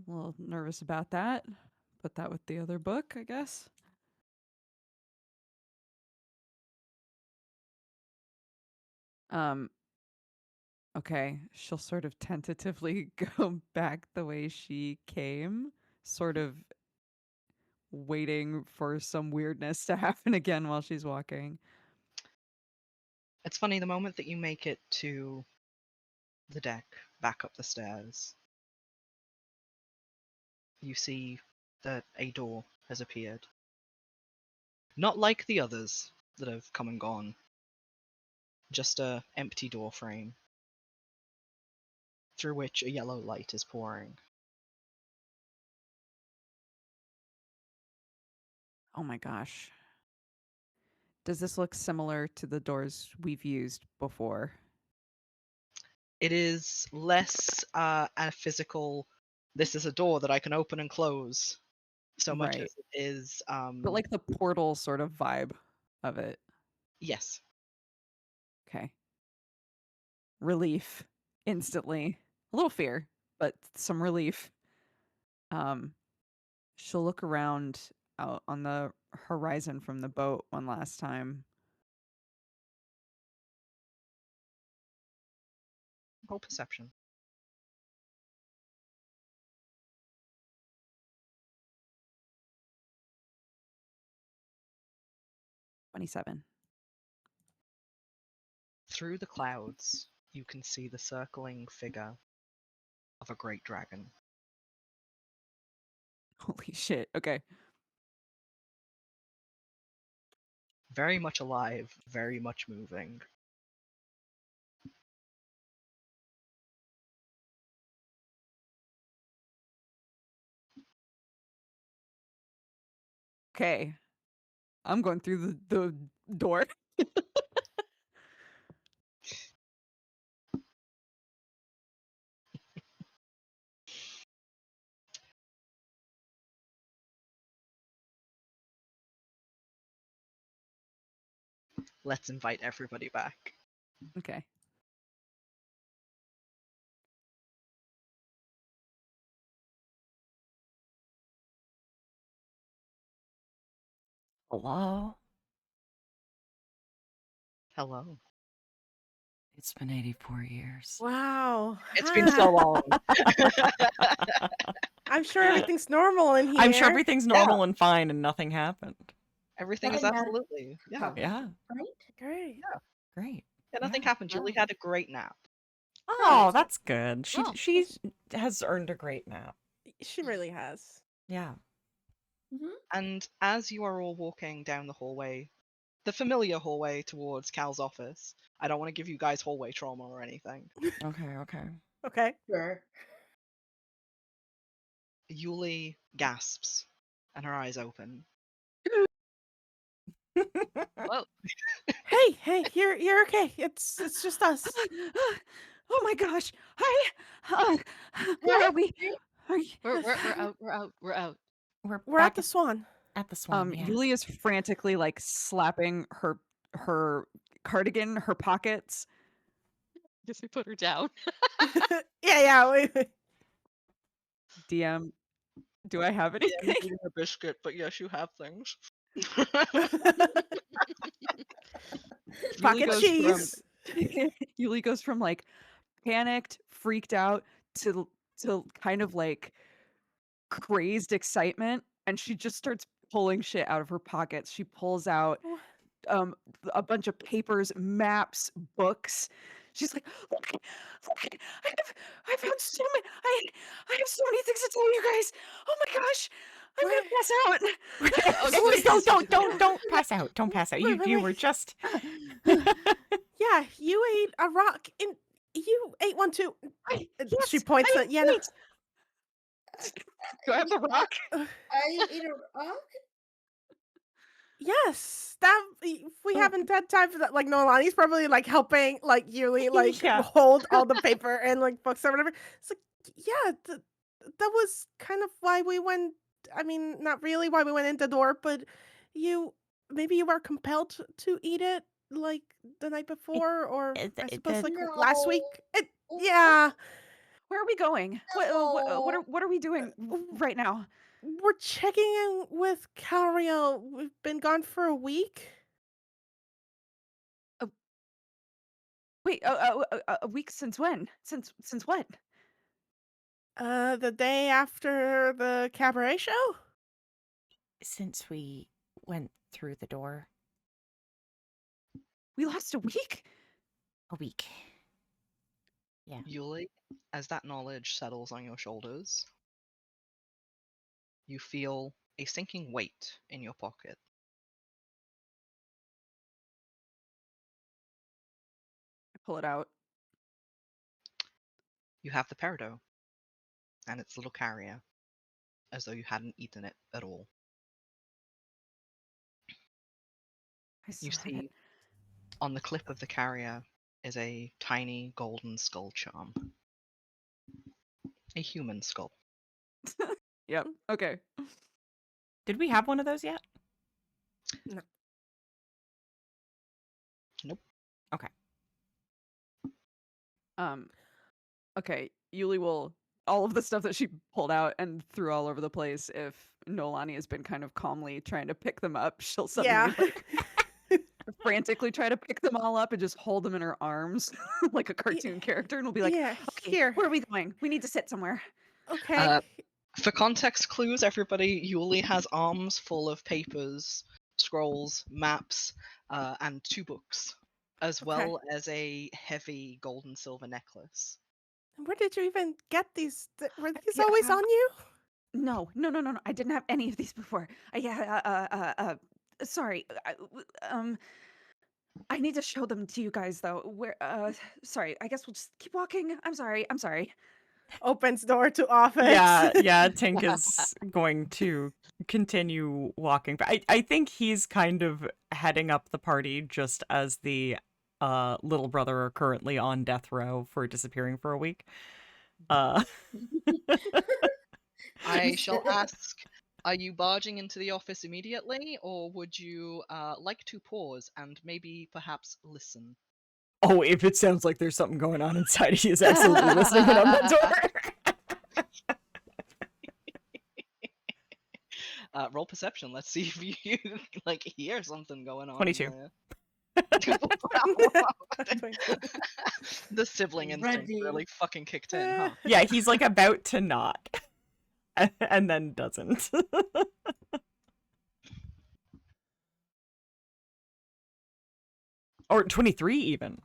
A little nervous about that. Put that with the other book, I guess. Um, okay. She'll sort of tentatively go back the way she came, sort of waiting for some weirdness to happen again while she's walking. It's funny, the moment that you make it to the deck, back up the stairs, you see that a door has appeared. Not like the others that have come and gone. Just a empty door frame, through which a yellow light is pouring. Oh my gosh. Does this look similar to the doors we've used before? It is less a physical, this is a door that I can open and close, so much Right. as it is But like the portal sort of vibe of it. yes. Okay. Relief instantly. A little fear, but some relief. She'll look around out on the horizon from the boat one last time. Roll perception. 27. Through the clouds, you can see the circling figure of a great dragon. Holy shit. Okay. Very much alive, very much moving. Okay. I'm going through the door. Let's invite everybody back. Okay. Hello? Hello. It's been 84 years. Wow. It's been so long. I'm sure everything's normal in here. I'm sure everything's normal and fine and nothing happened. Everything is Nothing bad absolutely, yeah. happened, Yeah. Right? Great. Great. Yeah, nothing Yeah. happened. Julie had a great nap. Oh, that's good. She Well, she has earned a great nap. She really has. Yeah. Mm-hmm. And as you are all walking down the hallway the familiar hallway towards Cal's office. I don't want to give you guys hallway trauma or anything. Okay. Okay. Sure. Yulie gasps, and her eyes open. Whoa. Hey, you're okay. It's just us. Oh my gosh! Hi. Where are we? Are you... We're out. We're We're back at the Swan. at the Swan. Yeah. Yulie is frantically like slapping her cardigan, her pockets. Just we put her down. Yeah. Wait. DM, do I have I'm anything? eating a biscuit, but yes, you have things. Pocket goes cheese. Yulie goes from like panicked, freaked out to kind of like crazed excitement, and she just starts pulling shit out of her pockets. She pulls out a bunch of papers, maps, books. She's like, look, I found so many. I have so many things to tell you guys. Oh my gosh, I'm gonna pass out. Please don't pass out. Don't pass out. You were just. Yeah, you ate a rock and you ate one too. She points at Yenna. Do I have the rock? I ate a rock? Yes, that we haven't had time for that. Like Noelani's probably like helping like Yulie like Yeah. hold all the paper and like books or whatever. It's like yeah, that was kind of why we went. I mean, not really why we went in the door, but maybe you were compelled to eat it like the night before, or I suppose like last week. Yeah, Where are we going? What are we doing right now? we're checking in with Calriel. We've been gone for a week. Wait, a week since when? Since when? The day after the cabaret show? Since we went through the door, We lost a week? a week. Yeah. Yulie, as that knowledge settles on your shoulders, you feel a sinking weight in your pocket. I pull it out. You have the peridot and its little carrier, as though you hadn't eaten it at all. You see, on the clip of the carrier is a tiny golden skull charm. A human skull. Yep. Okay. Did we have one of those yet? Nope. Okay. Okay. Yulie will all of the stuff that she pulled out and threw all over the place. If Noelani has been kind of calmly trying to pick them up, she'll suddenly like frantically try to pick them all up and just hold them in her arms like a cartoon character, and we'll be like, yeah, okay, here. where are we going? We need to sit somewhere. Okay. For context clues, everybody, Yulie has arms full of papers, scrolls, maps, and 2 books, as well as a heavy gold and silver necklace. Where did you even get these? Were these Yeah, always on you? No. I didn't have any of these before. Sorry. I need to show them to you guys though. Sorry. I guess we'll just keep walking. I'm sorry. Opens door to office. Yeah. Tink is going to continue walking. But I think he's kind of heading up the party just as the little brother are currently on death row for disappearing for a week. I shall ask, are you barging into the office immediately, or would you like to pause and maybe perhaps listen? Oh, if it sounds like there's something going on inside, he is absolutely listening in on that door. Roll perception. Let's see if you like hear something going on. 22. There. The sibling instinct really fucking kicked in, huh? Yeah, he's like about to not, and then doesn't. Or 23 even.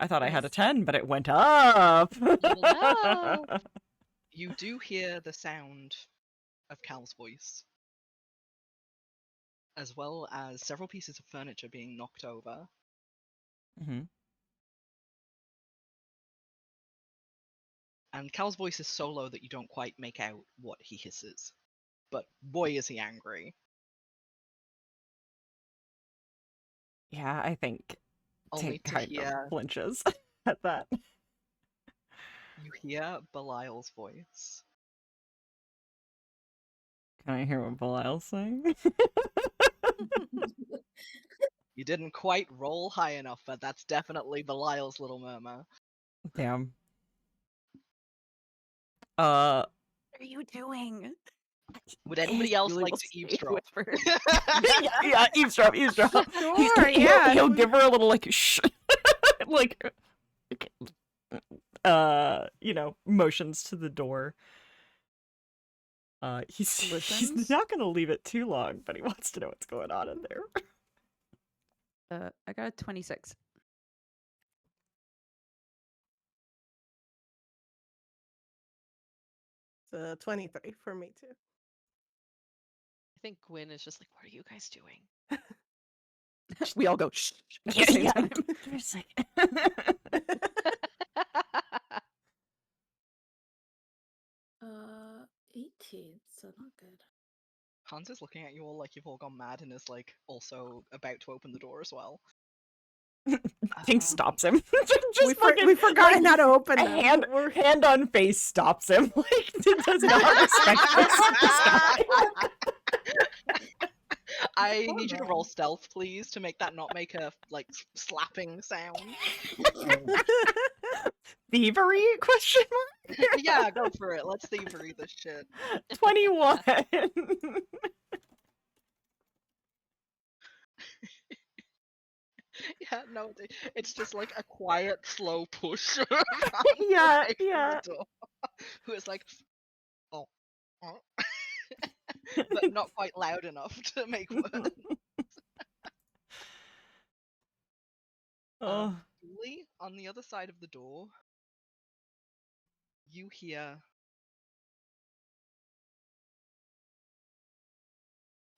I thought I had a 10, but it went up. You do hear the sound of Cal's voice. as well as several pieces of furniture being knocked over. Mm-hmm. And Cal's voice is so low that you don't quite make out what he hisses. But boy, is he angry. Yeah, I think Only Tink to kind of hear flinches at that. you hear Belial's voice. Can I hear what Belial's saying? You didn't quite roll high enough, but that's definitely Belial's little murmur. Damn. What are you doing? Would anybody else Yulie like will to say eavesdrop? whisper. yeah, eavesdrop. Sure, yeah. He'll give her a little like shh, like, motions to the door. He's Listens? not gonna leave it too long, but he wants to know what's going on in there. I got a 26. It's a 23 for me too. I think Gwynn is just like, what are you guys doing? We all go shh at the same time. Just like 18, so not good. Hans is looking at you all like you've all gone mad and is like also about to open the door as well. Tink stops him. We've forgotten how to open a them. hand on face stops him. Like, does not respect this guy. I need you to roll stealth, please, to make that not make a like slapping sound. Thievery? Question Yeah, go for it. Let's thievery this shit. mark. 21. Yeah, no, it's just like a quiet, slow push. Yeah, away from yeah. the door. Who is like, oh, but not quite loud enough to make words. Oh, Yulie, on the other side of the door, you hear.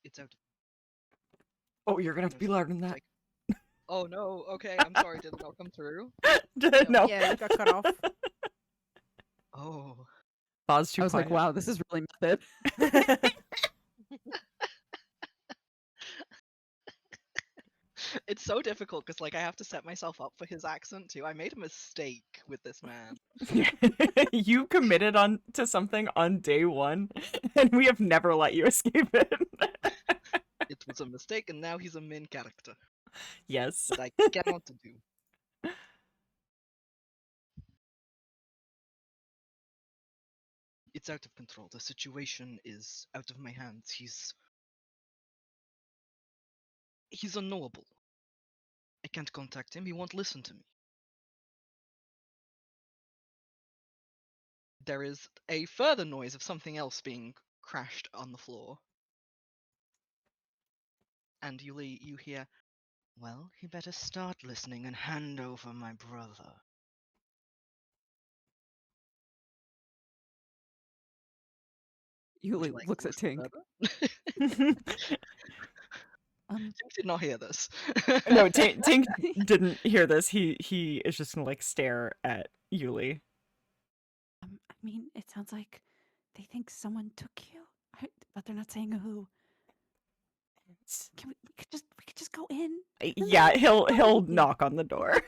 It's out. oh, you're gonna have to be louder than that. Like, oh no, okay, I'm sorry, did it not come through? No. Yeah, you got cut off. Oh. Pause too I was quiet. like, wow, this is really method. It's so difficult because like I have to set myself up for his accent too. I made a mistake with this man. You committed to something on day one, and we have never let you escape it. It was a mistake and now he's a main character Yes. that I cannot do. It's out of control. The situation is out of my hands. He's unknowable. I can't contact him. He won't listen to me. There is a further noise of something else being crashed on the floor. And Yulie, you hear, well, he better start listening and hand over my brother. Would Yulie you like looks to at listen Tink. further? Tink did not hear this. No, Tink didn't hear this. He is just gonna like stare at Yulie. I mean, it sounds like they think someone took you, but they're not saying who. We could just go in. Yeah, he'll knock on the door.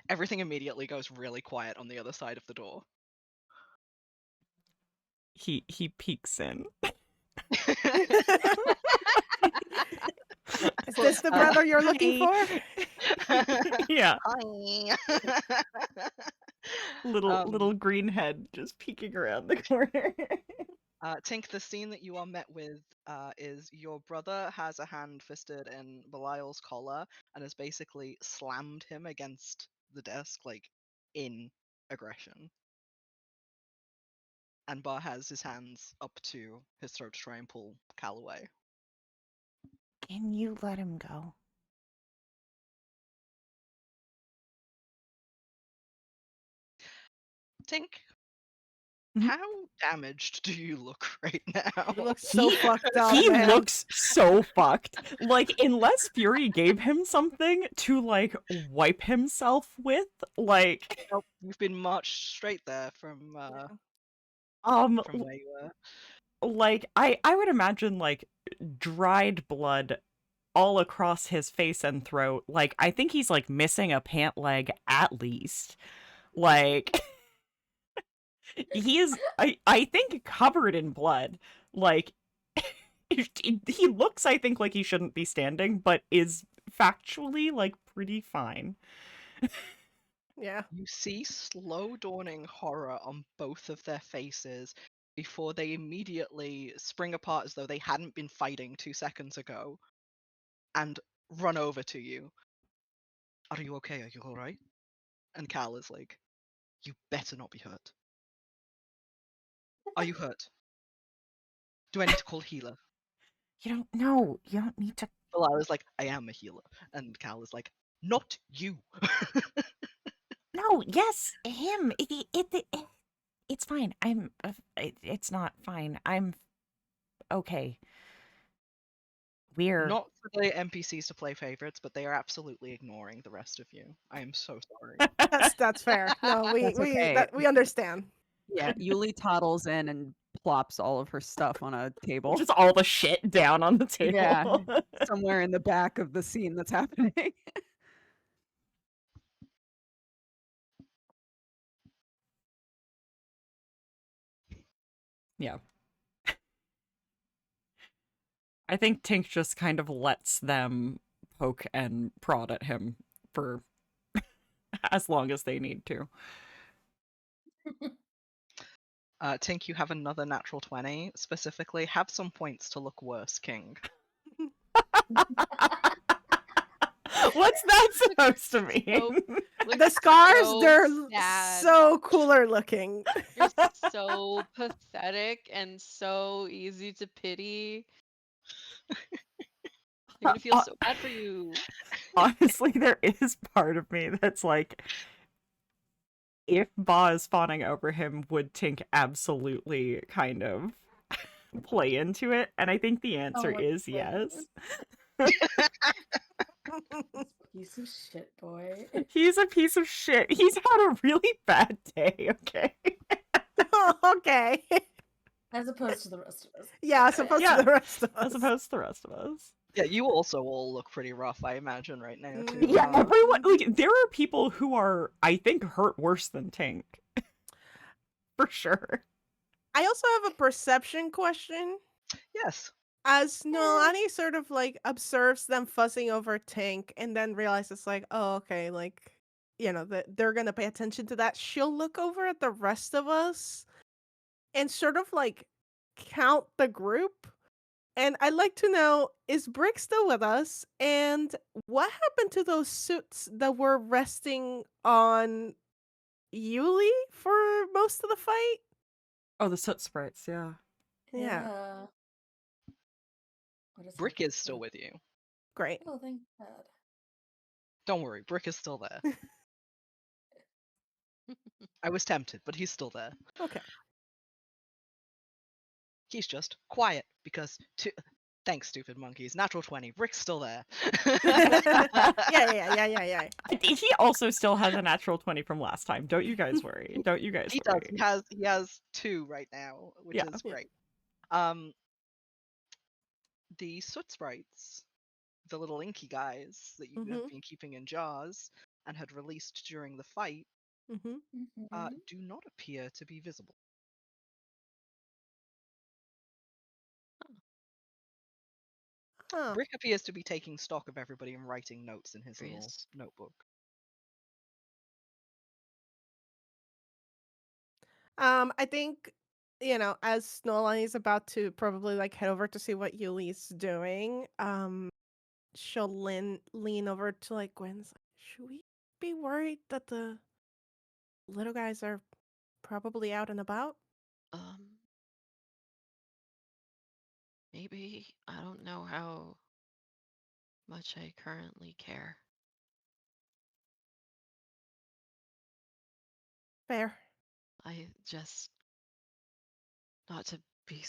Everything immediately goes really quiet on the other side of the door. He peeks in. Is this the brother you're looking for? Yeah, Hi. little green head just peeking around the corner. Tink, the scene that you are met with is your brother has a hand fisted in Belial's collar and has basically slammed him against the desk, like, in aggression. And Bar has his hands up to his throat to try and pull Cal away. Can you let him go? Tink, How damaged do you look right now? You look so fucked up, He man. looks so fucked. Like, unless Fury gave him something to, like, wipe himself with, like, Nope, you've been marched straight there from Yeah. where you were. like, I would imagine, like, dried blood all across his face and throat. Like, I think he's, like, missing a pant leg at least. Like, he is, I think, covered in blood. Like, he looks, I think, like he shouldn't be standing, but is factually, like, pretty fine. Yeah. You see slow dawning horror on both of their faces before they immediately spring apart as though they hadn't been fighting 2 seconds ago and run over to you. Are you okay? Are you alright? And Cal is like, you better not be hurt. Are you hurt? Do I need to call a healer? You don't need to. Delilah's like, I am a healer. And Cal is like, not you. No, yes, him. It's fine. It's not fine. I'm okay. We're. Not for the NPCs to play favorites, but they are absolutely ignoring the rest of you. I am so sorry. That's fair. No, That's okay. we understand. Yeah, Yulie toddles in and plops all of her stuff on a table. Just all the shit down on the table. Yeah. Somewhere in the back of the scene that's happening. Yeah. I think Tink just kind of lets them poke and prod at him for as long as they need to. Tink, you have another natural 20. Specifically, have some points to look worse, King. What's that supposed to mean? Look The scars, so they're sad. so cooler looking. You're so pathetic and so easy to pity. You're gonna feel so bad for you. Honestly, there is part of me that's like, if Ba is fawning over him, would Tink absolutely kind of play into it? And I think the answer my is goodness. yes. Piece of shit, boy. He's a piece of shit. He's had a really bad day, okay? Okay. As opposed to the rest of us. Yeah, as opposed Yeah, to the rest of us. As opposed to the rest of us. Yeah, you also all look pretty rough, I imagine, right now, too. Yeah, everyone, like, there are people who are, I think, hurt worse than Tink. For sure. I also have a perception question. Yes. As Noelani sort of like observes them fussing over Tink and then realizes like, oh, okay, like, you know, that they're gonna pay attention to that, she'll look over at the rest of us and sort of like count the group. And I'd like to know, is Brick still with us? And what happened to those suits that were resting on Yulie for most of the fight? Oh, the soot sprites, yeah. Yeah. What is Brick happening? is still with you. Great. Oh, thank God. Don't worry, Brick is still there. I was tempted, but he's still there. Okay. He's just quiet because thanks, stupid monkeys. Natural 20. Brick's still there. Yeah. He also still has a natural 20 from last time. Don't you guys worry. Don't you guys He worry. does. He has 2 right now, which Yeah. is Yeah. great. The soot sprites, the little inky guys that you have been keeping in jars and had released during the fight, do not appear to be visible. Huh. Brick appears to be taking stock of everybody and writing notes in his little Curious. notebook. I think, you know, as Noelani is about to probably like head over to see what Yulie's doing, she'll lean over to like Gwen's like, should we be worried that the little guys are probably out and about? Maybe. I don't know how much I currently care. Fair. I just not to be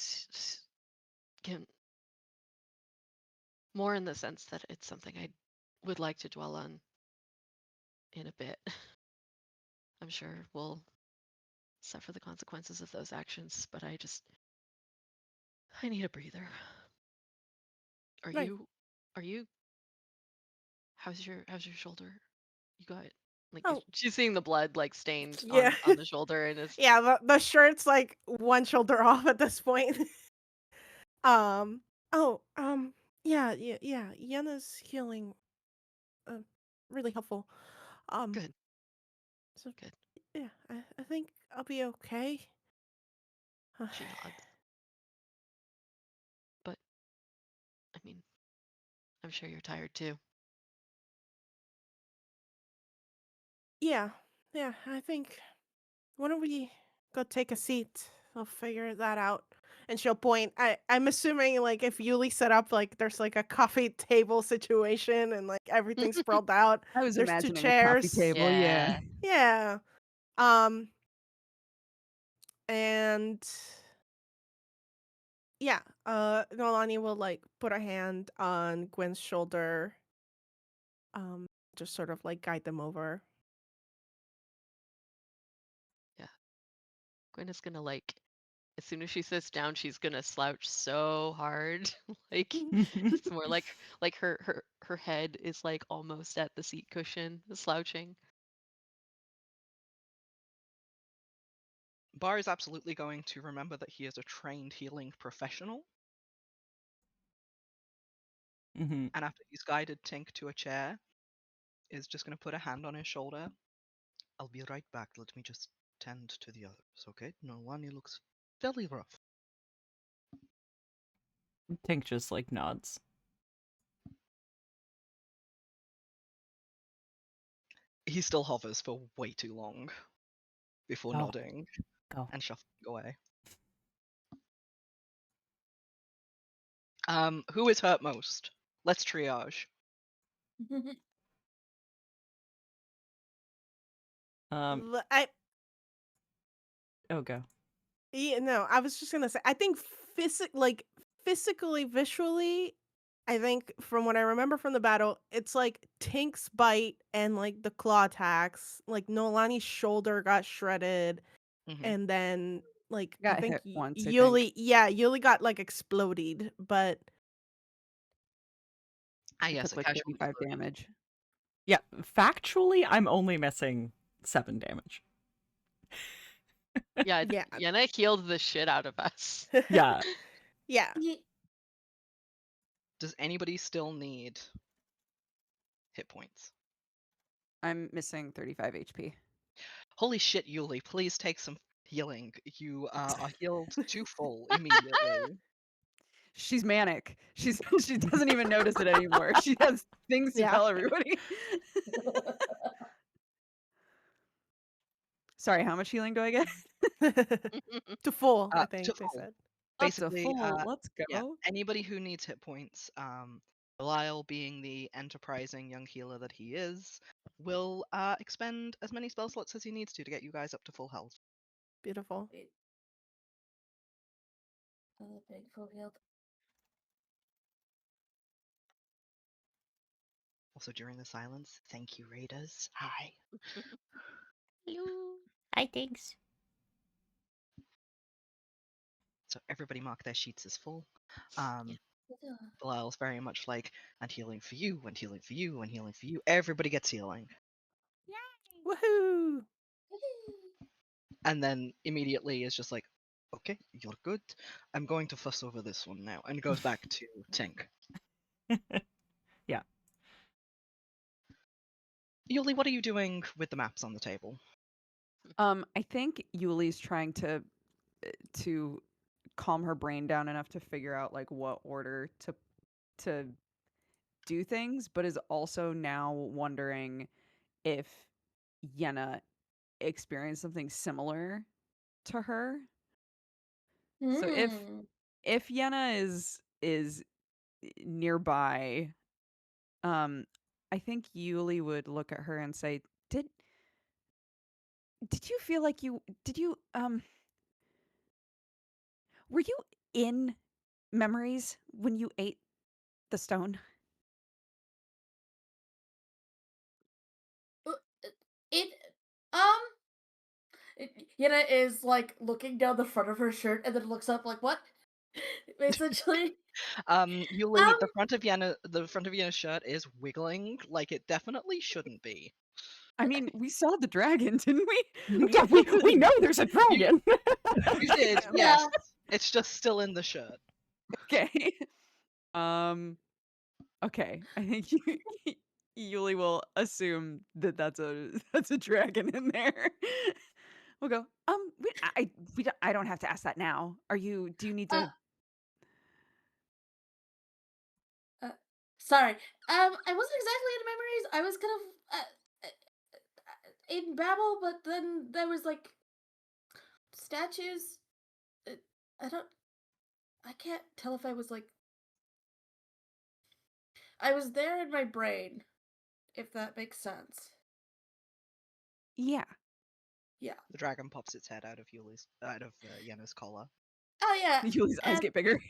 more in the sense that it's something I would like to dwell on in a bit. I'm sure we'll suffer the consequences of those actions, but I need a breather. Are Right. you how's your shoulder? You got like Oh. she's seeing the blood like stained Yeah. on the shoulder and is Yeah, the shirt's like one shoulder off at this point. um. Oh. Yeah. Yenna's healing. Really helpful. good. So Good. yeah, I think I'll be okay. She nods. But I mean, I'm sure you're tired too. Yeah. I think. Why don't we go take a seat? I'll figure that out. And she'll point. I'm assuming like if Yulie set up like there's like a coffee table situation and like everything's sprawled out. I was There's two imagining a coffee chairs. table. Yeah. Yeah. Um. And yeah. Noelani will like put a hand on Gwen's shoulder. Just sort of like guide them over. Gwynn is gonna like as soon as she sits down, she's gonna slouch so hard. Like it's more like her head is like almost at the seat cushion, slouching. Bar is absolutely going to remember that he is a trained healing professional, Mhm. and after he's guided Tink to a chair, is just going to put a hand on his shoulder. I'll be right back. Let me just tend to the others, okay? Noelani looks fairly rough. Tink just like nods. He still hovers for way too long before Go. nodding Go. and shuffling away. Who is hurt most? Let's triage. I Oh, go. Yeah, no, I was just gonna say, I think physically, visually, I think from what I remember from the battle, it's like Tink's bite and like the claw attacks. Like Noelani's shoulder got shredded, Mhm. and then like I Got think hit once, I think. Yulie got like exploded, but Yes, Took a like casual 35 explosion. damage. Yeah, factually, I'm only missing 7 damage. Yeah, Yeah. Yenna healed the shit out of us. Yeah. yeah. Does anybody still need hit points? I'm missing 35 HP. Holy shit, Yulie, please take some healing. You are healed to full immediately. She's manic. She doesn't even notice it anymore. She has things to Yeah. tell everybody. Sorry, how much healing do I get? To full, I To think they full. said. Up to Basically, full. Let's go. yeah, anybody who needs hit points, Belial being the enterprising young healer that he is, will expend as many spell slots as he needs to get you guys up to full health. Beautiful. Wait. Big full healed. Also, during the silence, thank you, Raiders. Hi. Hello. Hi, thanks. So everybody mark their sheets as full. Yeah. Belial's very much like, and healing for you, and healing for you, and healing for you. Everybody gets healing. Woohoo! And then immediately is just like, okay, you're good. I'm going to fuss over this one now. And goes back to Tink. Yeah. Yulie, what are you doing with the maps on the table? I think Yulie's trying to calm her brain down enough to figure out like what order to do things, but is also now wondering if Yenna experienced something similar to her. So if Yenna is nearby, I think Yulie would look at her and say, Did you feel like you Were you in memories when you ate the stone? Uh, It um Yenna is like looking down the front of her shirt and then looks up like what? Essentially. Yulie, the front of Yenna's shirt is wiggling like it definitely shouldn't be. I mean, we saw the dragon, didn't we? Yeah, we know there's a dragon. You did, Yeah. yes. It's just still in the shirt. Okay. Okay. I think Yulie will assume that that's a dragon in there. We'll go. I don't have to ask that now. Do you need Uh, to? Sorry. I wasn't exactly in memories. I was kind of in Babel, but then there was like statues. Uh, I don't. I can't tell if I was like. I was there in my brain, if that makes sense. Yeah. Yeah. The dragon pops its head out of Yenna's collar. Oh yeah. Yulie's eyes And get bigger.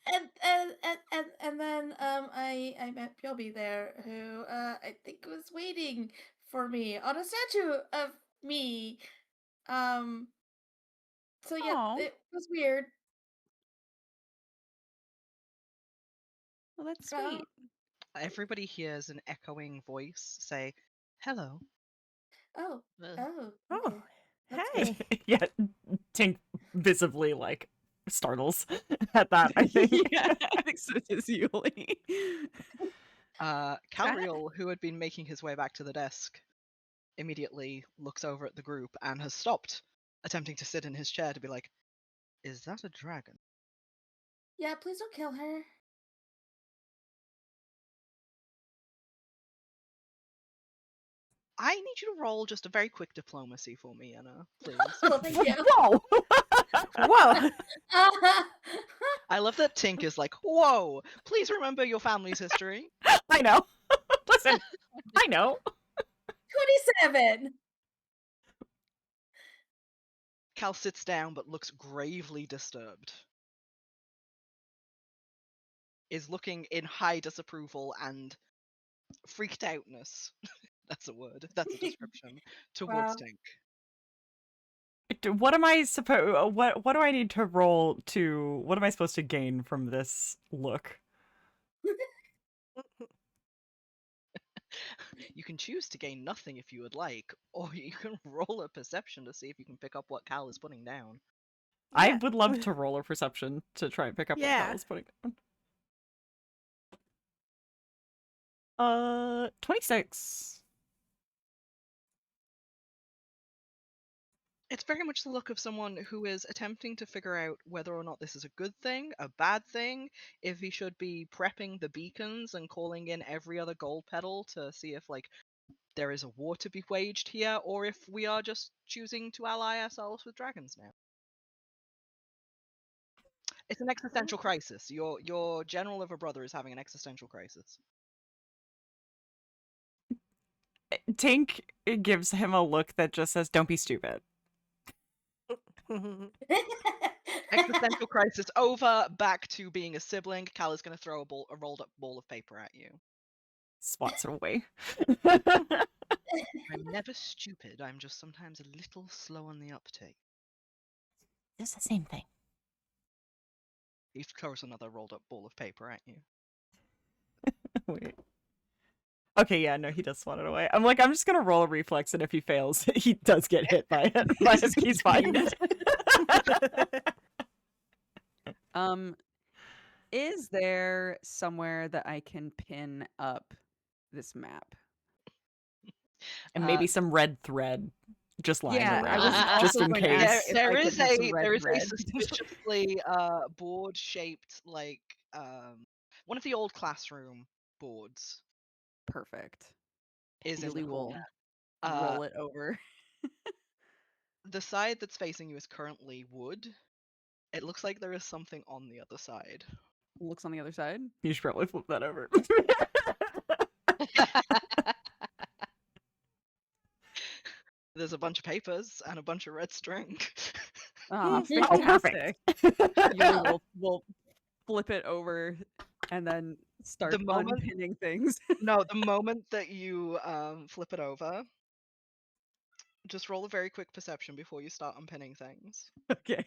and then I met Pyobi there, who I think was waiting for me on a statue of me. So yeah, Aw. it was weird. Well, that's Um, sweet. Everybody hears an echoing voice say, "Hello." oh, Ugh. oh, Oh, okay. That's good. hey. Yeah, Tink visibly like startles at that, I think. Yeah, I think so does Yulie. Calriel, who had been making his way back to the desk, immediately looks over at the group and has stopped, attempting to sit in his chair to be like, "Is that a dragon?" Yeah, please don't kill her. I need you to roll just a very quick diplomacy for me, Yenna, please. Oh, thank you. Whoa! Whoa. I love that Tink is like, "Whoa, please remember your family's history." I know. Listen, I know. 27. Cal sits down but looks gravely disturbed. Is looking in high disapproval and freaked outness. That's a word. That's a description. Towards Wow. Tink. What am I supposed? What do I need to roll to? What am I supposed to gain from this look? You can choose to gain nothing if you would like, or you can roll a perception to see if you can pick up what Cal is putting down. I Yeah. would love to roll a perception to try and pick up what Yeah. Cal is putting down. 26. It's very much the look of someone who is attempting to figure out whether or not this is a good thing, a bad thing, if he should be prepping the beacons and calling in every other gold pedal to see if, like, there is a war to be waged here, or if we are just choosing to ally ourselves with dragons now. It's an existential crisis. Your general of a brother is having an existential crisis. Tink gives him a look that just says, "Don't be stupid." Existential crisis over, back to being a sibling. Cal is going to throw a rolled up ball of paper at you. Swats it away. I'm never stupid, I'm just sometimes a little slow on the uptake. It's the same thing. He throws another rolled up ball of paper at you. Wait. Okay, yeah, no, he does swat it away. I'm just gonna roll a reflex, and if he fails, he does get hit by it. But he's fine. Is there somewhere that I can pin up this map? And maybe some red thread just lying Yeah, I around, was just also in going to case. ask if I could have some red there is a thread. suspiciously board shaped, like one of the old classroom boards Perfect. is in the Yulie will corner. roll it over. The side that's facing you is currently wood. It looks like there is something on the other side. Looks on the other side. You should probably flip that over. There's a bunch of papers and a bunch of red string. Ah, Oh, fantastic. perfect. Yulie will flip it over and then start moment- unpinning things. No, the moment that you flip it over, just roll a very quick perception before you start unpinning things. Okay.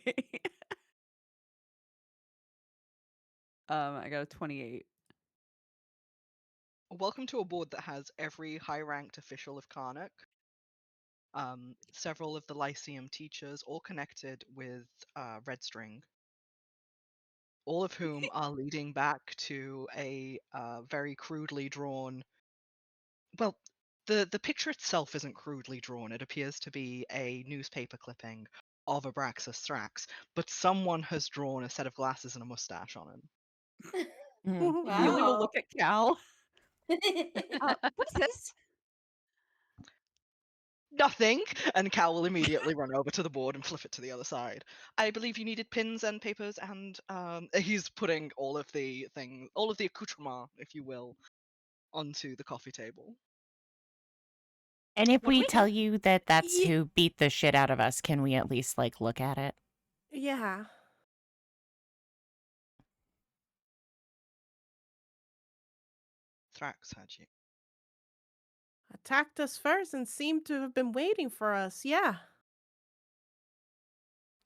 I got a 28. Welcome to a board that has every high-ranked official of Carnocht, several of the Lyceum teachers, all connected with Red String, all of whom are leading back to a very crudely drawn. Well, the picture itself isn't crudely drawn. It appears to be a newspaper clipping of Abraxas Thrax, but someone has drawn a set of glasses and a mustache on him. Mm. Yulie will Wow. look at Cal. What is this? Nothing! And Cal will immediately run over to the board and flip it to the other side. I believe you needed pins and papers, and he's putting all of the things, all of the accoutrement, if you will, onto the coffee table. And if we Wait. tell you that that's Ye- who beat the shit out of us, can we at least like look at it? Yeah. Thrax had you. Attacked us first and seemed to have been waiting for us. Yeah.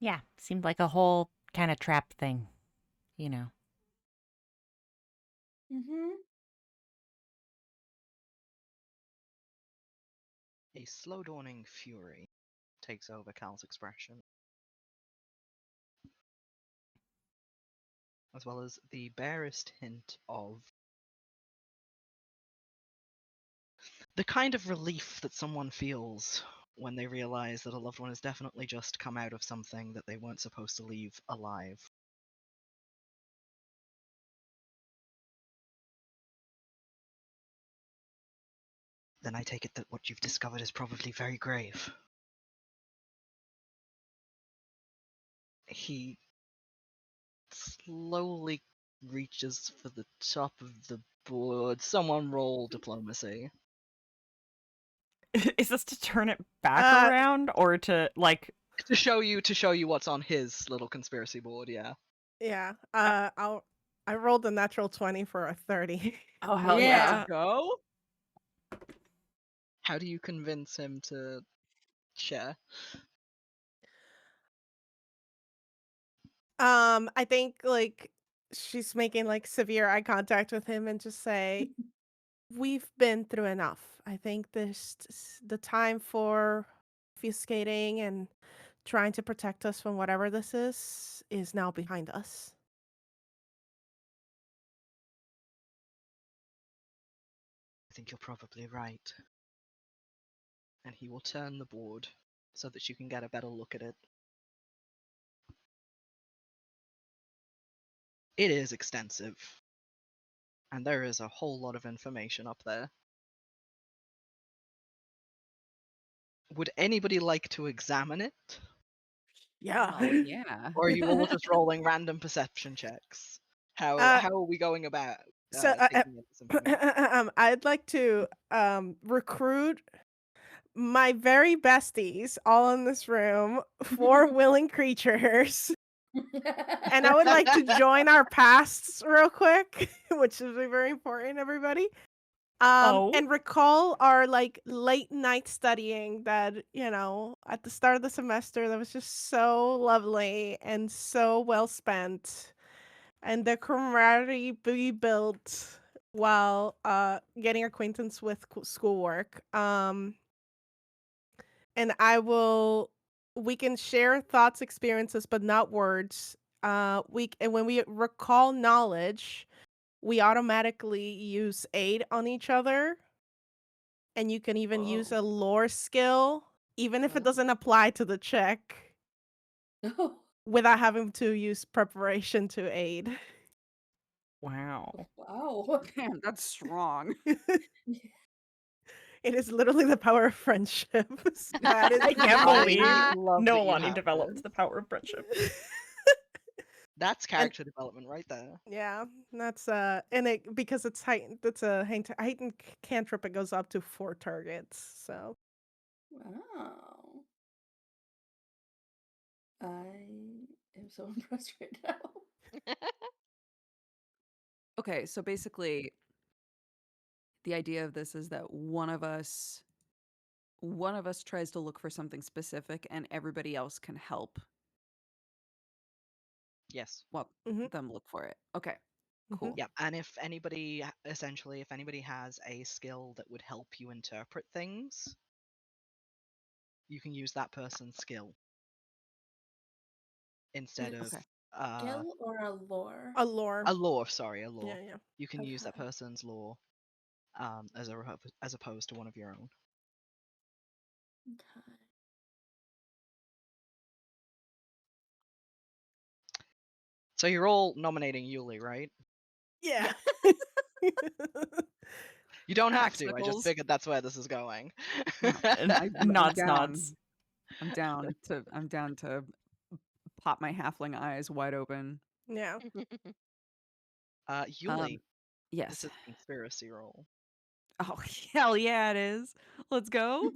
Yeah, seemed like a whole kind of trap thing, you know. Mm-hmm. A slow dawning fury takes over Cal's expression, as well as the barest hint of the kind of relief that someone feels when they realize that a loved one has definitely just come out of something that they weren't supposed to leave alive. Then I take it that what you've discovered is probably very grave. He slowly reaches for the top of the board. Someone roll diplomacy. Is this to turn it back Uh, around or to like? To show you what's on his little conspiracy board, yeah. Yeah. I rolled a natural 20 for a 30. Oh hell Yeah. yeah! Go. How do you convince him to share? I think like she's making like severe eye contact with him and just say, "We've been through enough. I think the time for obfuscating and trying to protect us from whatever this is now behind us." I think you're probably right. And he will turn the board so that you can get a better look at it. It is extensive, and there is a whole lot of information up there. Would anybody like to examine it? Yeah. Oh, yeah. Or are you all just rolling random perception checks? How are we going about So taking in this information? I'd like to recruit my very besties all in this room, 4 willing creatures. And I would like to join our pasts real quick, which is very important, everybody. Oh. And recall our like late night studying that, at the start of the semester that was just so lovely and so well spent. And the camaraderie we built while getting acquaintance with schoolwork. And we can share thoughts, experiences, but not words. And when we recall knowledge, we automatically use aid on each other. And you can even use a lore skill, even if it doesn't apply to the check, Oh, without having to use preparation to aid. Wow. wow. Damn, that's strong. It is literally the power of friendship. That is I can't I believe love that you Noelani have developed this. the power of friendship. That's character development right there. Yeah, that's and it because it's heightened. It's a heightened cantrip. It goes up to 4 targets. So Wow. I am so impressed right now. Okay, so basically, the idea of this is that one of us tries to look for something specific, and everybody else can help Yes. them look for it. Okay, cool. Yeah, and if anybody has a skill that would help you interpret things, you can use that person's skill instead of Okay. Skill or a lore? A lore. a lore. Sorry, a lore. Yeah, yeah. You can use that Okay. person's lore as opposed to one of your own. Okay. So you're all nominating Yulie, right? Yeah. You don't have to. I Axnicles. just figured that's where this is going. I'm Nods, down. nods. I'm down to pop my halfling eyes wide open. Yeah. Yulie, Yes. this is a conspiracy roll. Oh, hell yeah, it is. Let's go.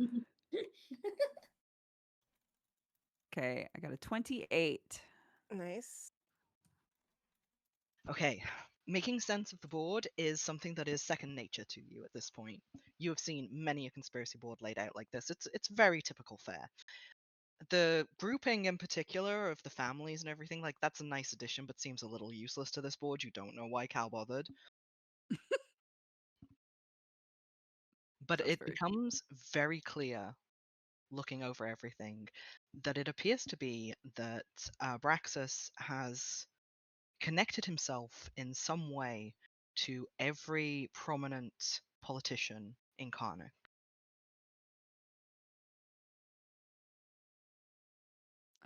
Okay, I got a 28. Nice. Okay, making sense of the board is something that is second nature to you at this point. You have seen many a conspiracy board laid out like this. It's very typical fare. The grouping in particular of the families and everything, like, that's a nice addition, but seems a little useless to this board. You don't know why Cal bothered. But That's it very becomes very clear, looking over everything, that it appears to be that Braxis has connected himself in some way to every prominent politician in Carnocht.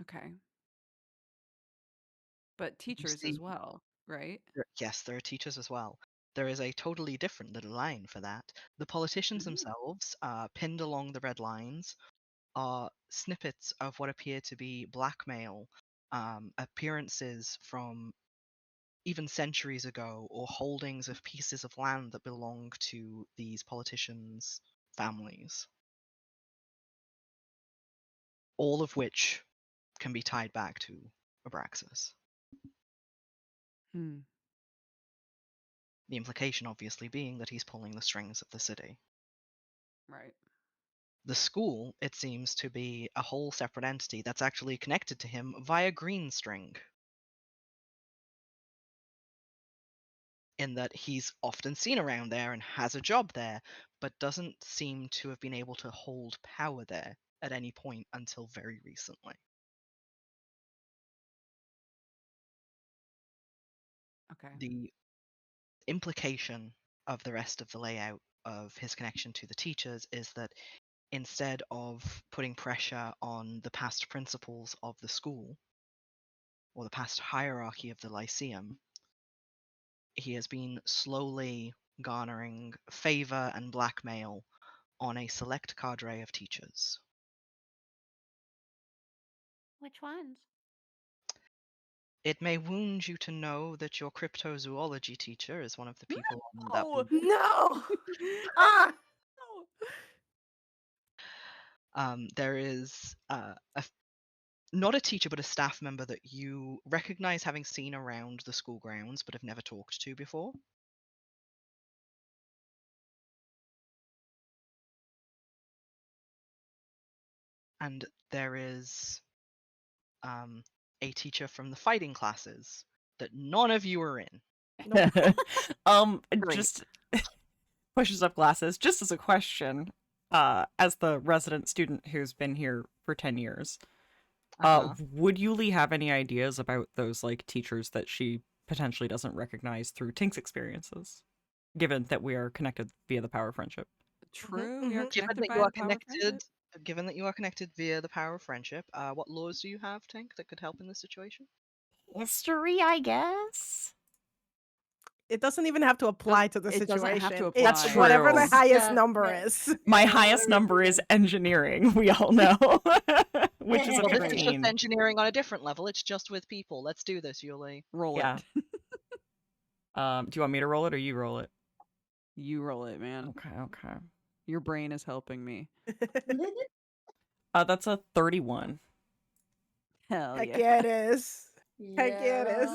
Okay. But teachers as well, right? Yes, there are teachers as well. There is a totally different little line for that. The politicians themselves, pinned along the red lines, are snippets of what appear to be blackmail, appearances from even centuries ago, or holdings of pieces of land that belong to these politicians' families. All of which can be tied back to Abraxas. Hmm. The implication obviously being that he's pulling the strings of the city. Right. The school, it seems to be a whole separate entity that's actually connected to him via green string. In that he's often seen around there and has a job there, but doesn't seem to have been able to hold power there at any point until very recently. Okay. The implication of the rest of the layout of his connection to the teachers is that instead of putting pressure on the past principals of the school, or the past hierarchy of the Lyceum, he has been slowly garnering favor and blackmail on a select cadre of teachers. Which ones? It may wound you to know that your cryptozoology teacher is one of the people on that Oh board. no! Ah! There is not a teacher, but a staff member that you recognize having seen around the school grounds, but have never talked to before. And there is a teacher from the fighting classes that none of you are in. Great. Just pushes up glasses. Just as a question, as the resident student who's been here for 10 years, would Yulie have any ideas about those like teachers that she potentially doesn't recognize through Tink's experiences, given that we are connected via the power of friendship? True. We are Given connected that by you are the power of friendship. given that you are connected via the power of friendship, what laws do you have, Tink, that could help in this situation? History, I guess. It doesn't even have to apply to the It doesn't have situation. to That's It's true. whatever the highest Yeah, number right. is. My Yeah, highest whatever number you is do. engineering, we all know, which is a Well, this is just 15. engineering on a different level. It's just with people. Let's do this, Yulie. Roll Yeah. it. Do you want me to roll it or you roll it? You roll it, man. Okay. Your brain is helping me. That's a 31. Hell Heck yeah. yeah, it is. Heck yeah, it is.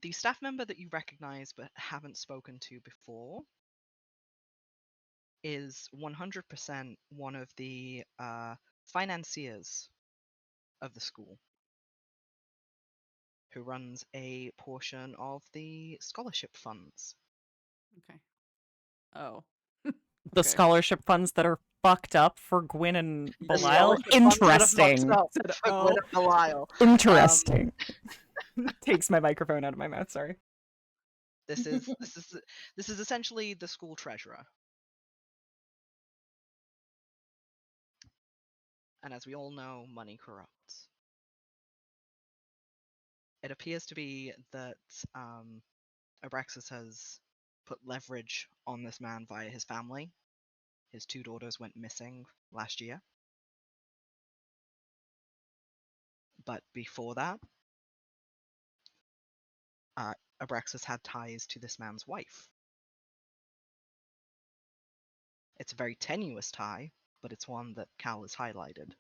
The staff member that you recognize but haven't spoken to before is 100% one of the financiers of the school, who runs a portion of the scholarship funds. Okay. Oh. The Okay. scholarship funds that are fucked up for Gwynn and The Belial. scholarship funds that are fucked Interesting. up Said, for Gwynn and Belial. Interesting. Takes my microphone out of my mouth. Sorry. This is essentially the school treasurer. And as we all know, money corrupts. It appears to be that Abraxas has put leverage on this man via his family. His 2 daughters went missing last year. But before that, Abraxas had ties to this man's wife. It's a very tenuous tie, but it's one that Cal has highlighted.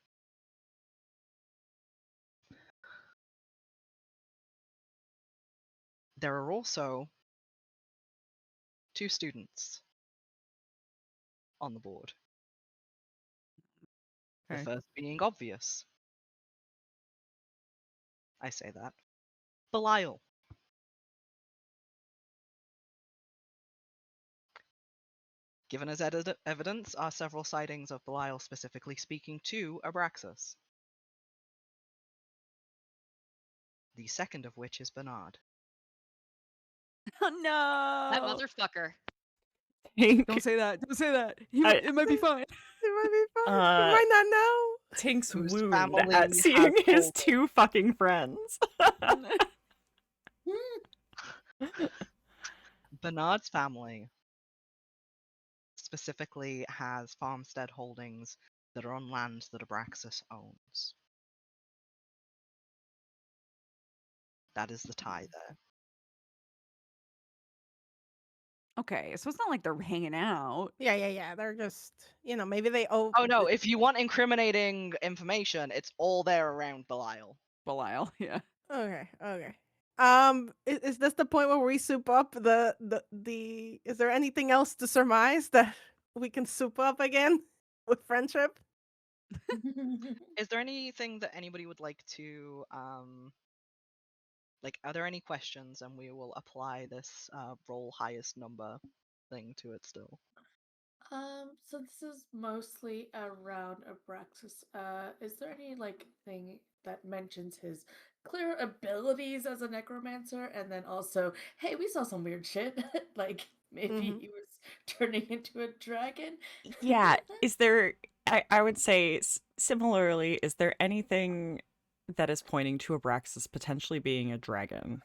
There are also 2 students on the board. Okay. The first being obvious. I say that. Belial. Given as evidence are several sightings of Belial specifically speaking to Abraxas. The second of which is Bernard. Oh, no. That motherfucker. Tink, Don't say that. Don't say that. It might be fine. It might be fun. You might not know. Tink's Whose wound family at has seeing his told him. 2 fucking friends. Bernard's family specifically has farmstead holdings that are on land that Abraxas owns. That is the tie there. Okay, so it's not like they're hanging out. Yeah. They're just, maybe they owe. Oh no, if you want incriminating information, it's all there around Belial. Belial, yeah. Okay. Is this the point where we soup up the? Is there anything else to surmise that we can soup up again with friendship? Is there anything that anybody would like to are there any questions, and we will apply this roll highest number thing to it still? So this is mostly around Abraxas. Is there any thing that mentions his clear abilities as a necromancer, and then also, hey, we saw some weird shit, like maybe Mhm. he was turning into a dragon? Yeah, is there I would say similarly, is there anything that is pointing to Abraxas potentially being a dragon?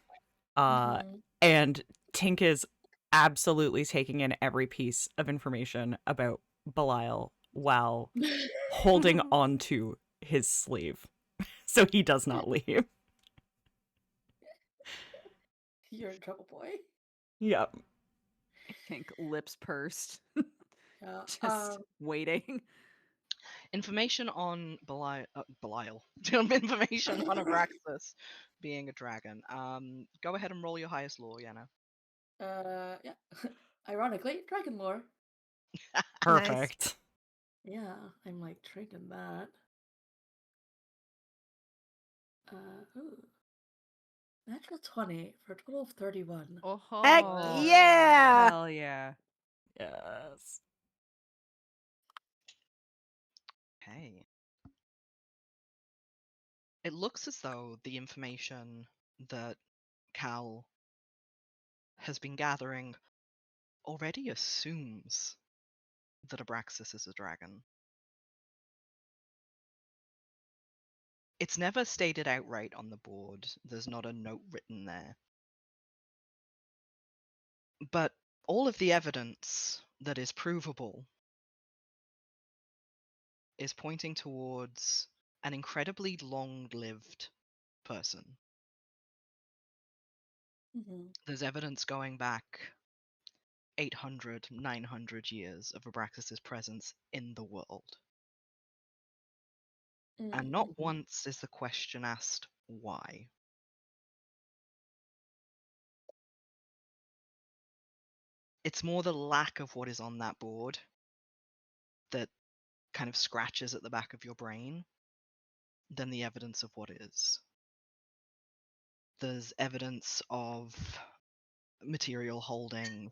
Mhm. And Tink is absolutely taking in every piece of information about Belial while holding onto his sleeve so he does not leave. You're in trouble, boy. Yep. I think lips pursed. Yeah. Just waiting. Information on Belial. Information on Abraxas being a dragon. Go ahead and roll your highest lore, Yenna. Yeah. Ironically, dragon lore. Perfect. Yeah, I'm trained in that. Ooh. Natural 20 for a total of 31. Oh, Heck yeah! Hell yeah. Yes. Okay. It looks as though the information that Cal has been gathering already assumes that Abraxas is a dragon. It's never stated outright on the board. There's not a note written there. But all of the evidence that is provable is pointing towards an incredibly long-lived person. Mm-hmm. There's evidence going back 800, 900 years of Abraxas's presence in the world. And not once is the question asked why. It's more the lack of what is on that board that kind of scratches at the back of your brain than the evidence of what is. There's evidence of material holding,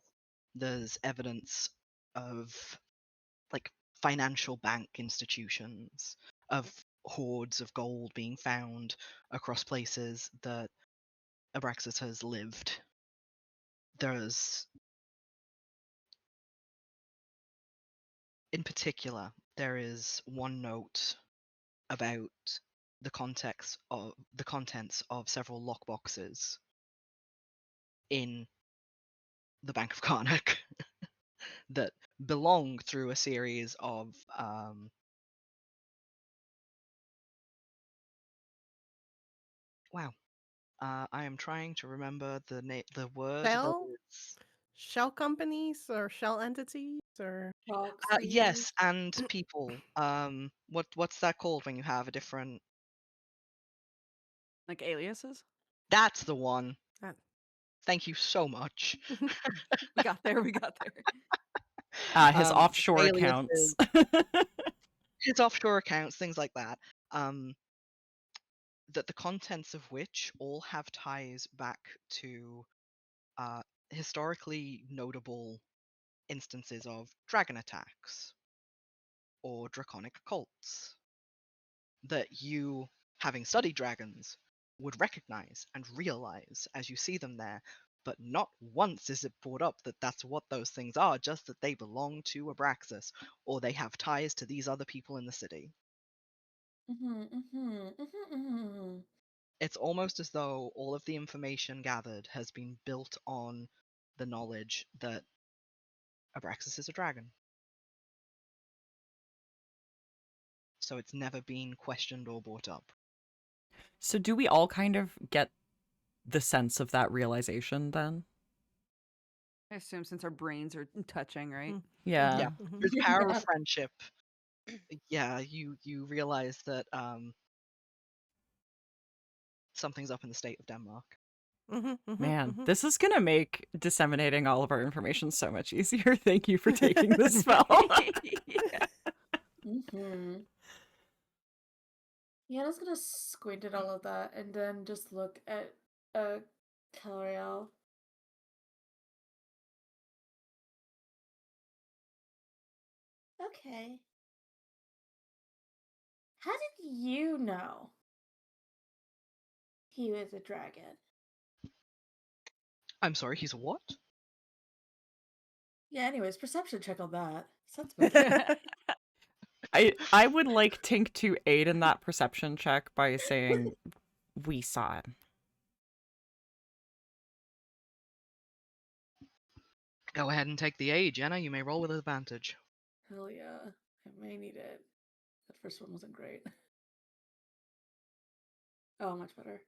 there's evidence of like financial bank institutions, of hoards of gold being found across places that Abraxas has lived. In particular, there is one note about the contents of several lockboxes in the Bank of Carnocht that belong through a series of I am trying to remember the word. Shell? Shell companies or shell entities or yes, and people. What's that called when you have a different? Like aliases? That's the one. Ah. Thank you so much. We got there. His offshore aliases, accounts. his offshore accounts, things like that. That the contents of which all have ties back to historically notable instances of dragon attacks or draconic cults that you, having studied dragons, would recognize and realize as you see them there, but not once is it brought up that that's what those things are, just that they belong to Abraxas or they have ties to these other people in the city. It's almost as though all of the information gathered has been built on the knowledge that Abraxas is a dragon. So it's never been questioned or brought up. So do we all kind of get the sense of that realization then? I assume since our brains are touching, right? Yeah. Yeah. There's power of friendship. Yeah, you realize that something's up in the state of Denmark. Man, this is gonna make disseminating all of our information so much easier. Thank you for taking this spell. Yenna's gonna squint at all of that and then just look at Calriel. Okay. How did you know he was a dragon? I'm sorry, he's a what? Yeah, anyways, perception check on that. Sounds I would like Tink to aid in that perception check by saying we saw it. Go ahead and take the aid, Yenna. You may roll with advantage. Hell yeah. I may need it. That first one wasn't great. Oh, much better.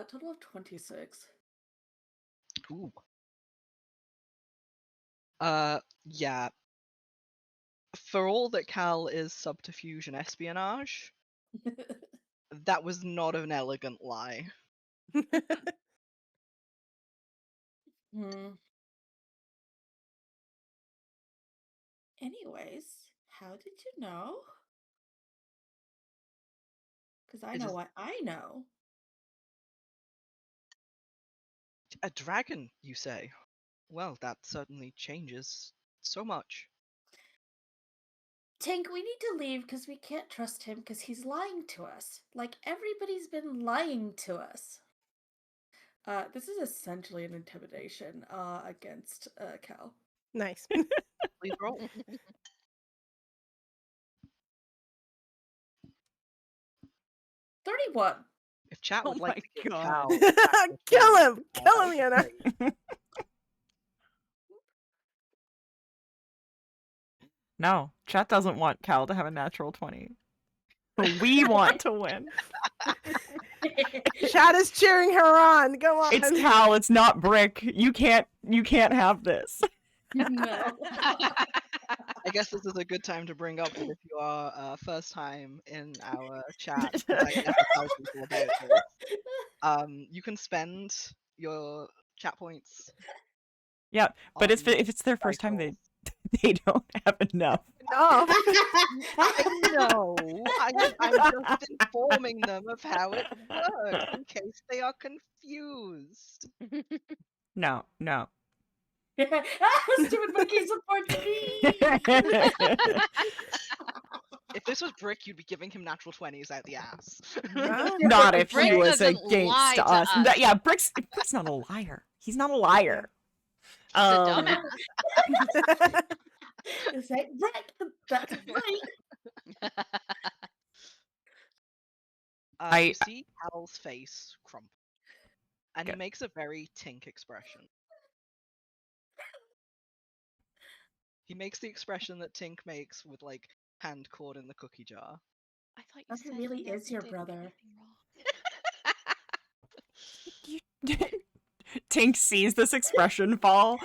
Total of 26. Ooh. Yeah. For all that Cal is subterfuge and espionage, that was not an elegant lie. Anyways, how did you know? Because I know what I know. A dragon, you say? Well, that certainly changes so much. Tink, we need to leave because we can't trust him because he's lying to us. Like, everybody's been lying to us. This is essentially an intimidation against Cal. Nice. Please roll. 31. If chat would like to give God. Cal... Kill him! Kill him, Yenna! No, chat doesn't want Cal to have a natural 20. We want to win. Chat is cheering her on. Go on. It's Cal, it's not Brick. You can't have this. No. I guess this is a good time to bring up that if you are first time in our chat, because I never tell people about this, you can spend your chat points Yeah, but if on it's their first time, cycles. they don't have enough. No. I know. I'm just informing them of how it works in case they are confused. No. Stupid monkey supports me. If this was Brick, you'd be giving him natural 20s out the ass. No. Not if Brick he was doesn't lie against to us. us. Yeah, Brick's not a liar. He's not a liar. He's a dumbass. It's like, right, that's right. You see Hal's face crumple, and he Good. makes a very Tink expression. He makes the expression that Tink makes with like hand caught in the cookie jar. I thought you Oh, he said really never is your did brother. anything wrong. Tink sees this expression fall,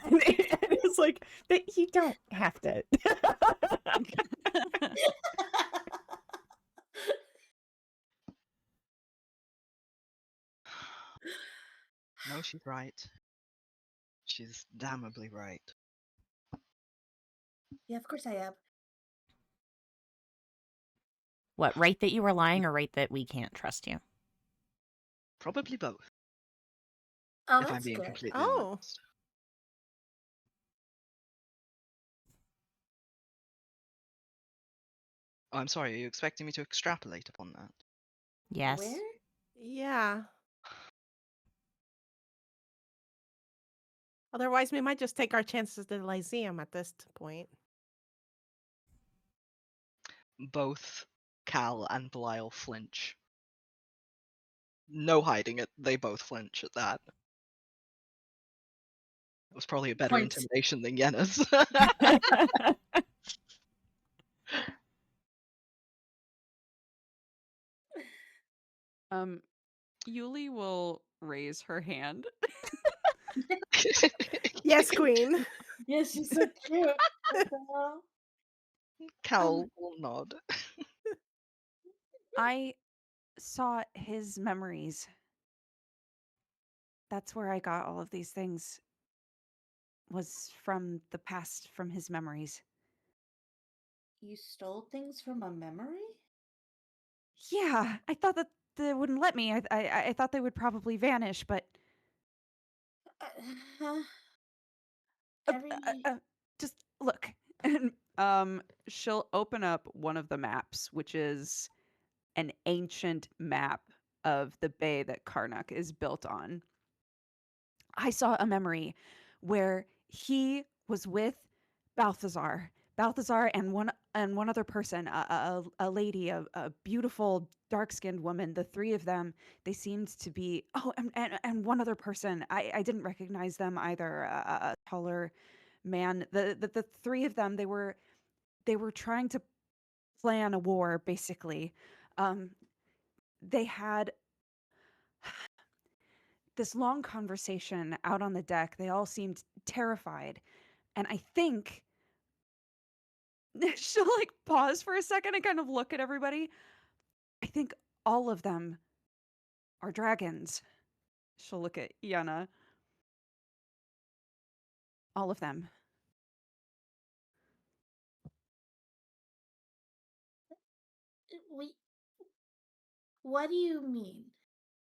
and it's like that. You don't have to. No, she's right. She's damnably right. Yeah, of course I am. What, right that you were lying or right that we can't trust you? Probably both, Oh, if I'm that's being good. completely Oh. honest. Oh, I'm sorry, are you expecting me to extrapolate upon that? Yes. Where? Yeah. Otherwise, we might just take our chances at the Lyceum at this point. Both Cal and Belial flinch. No hiding it, they both flinch at that. It was probably a better Points. intimidation than Yenna's. Yulie will raise her hand. Yes, Queen. Yeah, she's so cute. What the hell? Cal will nod. I saw his memories. That's where I got all of these things. Was from the past, from his memories. You stole things from a memory? Yeah, I thought that they wouldn't let me. I thought they would probably vanish, but Huh? uh, Every... just look. And she'll open up one of the maps, which is an ancient map of the bay that Carnocht is built on. I saw a memory where he was with Balthazar and one other person, a lady, a beautiful dark-skinned woman. The three of them, they seemed to be and one other person. I didn't recognize them either. A taller man. The three of them, they were trying to plan a war, basically. They had this long conversation out on the deck. They all seemed terrified. And I think she'll like pause for a second and kind of look at everybody. I think all of them are dragons. She'll look at Yenna. All of them. Wait, what do you mean?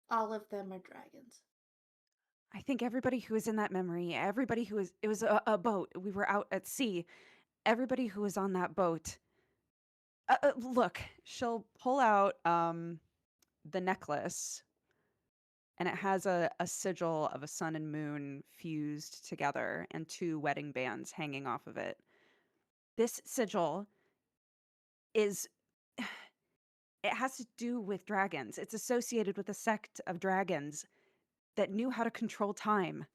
All of them are dragons. I think everybody who was in that memory, everybody who was, it was a boat. We were out at sea. Everybody who was on that boat. Look, she'll pull out the necklace, and it has a sigil of a sun and moon fused together and two wedding bands hanging off of it. This sigil is it has to do with dragons. It's associated with a sect of dragons that knew how to control time.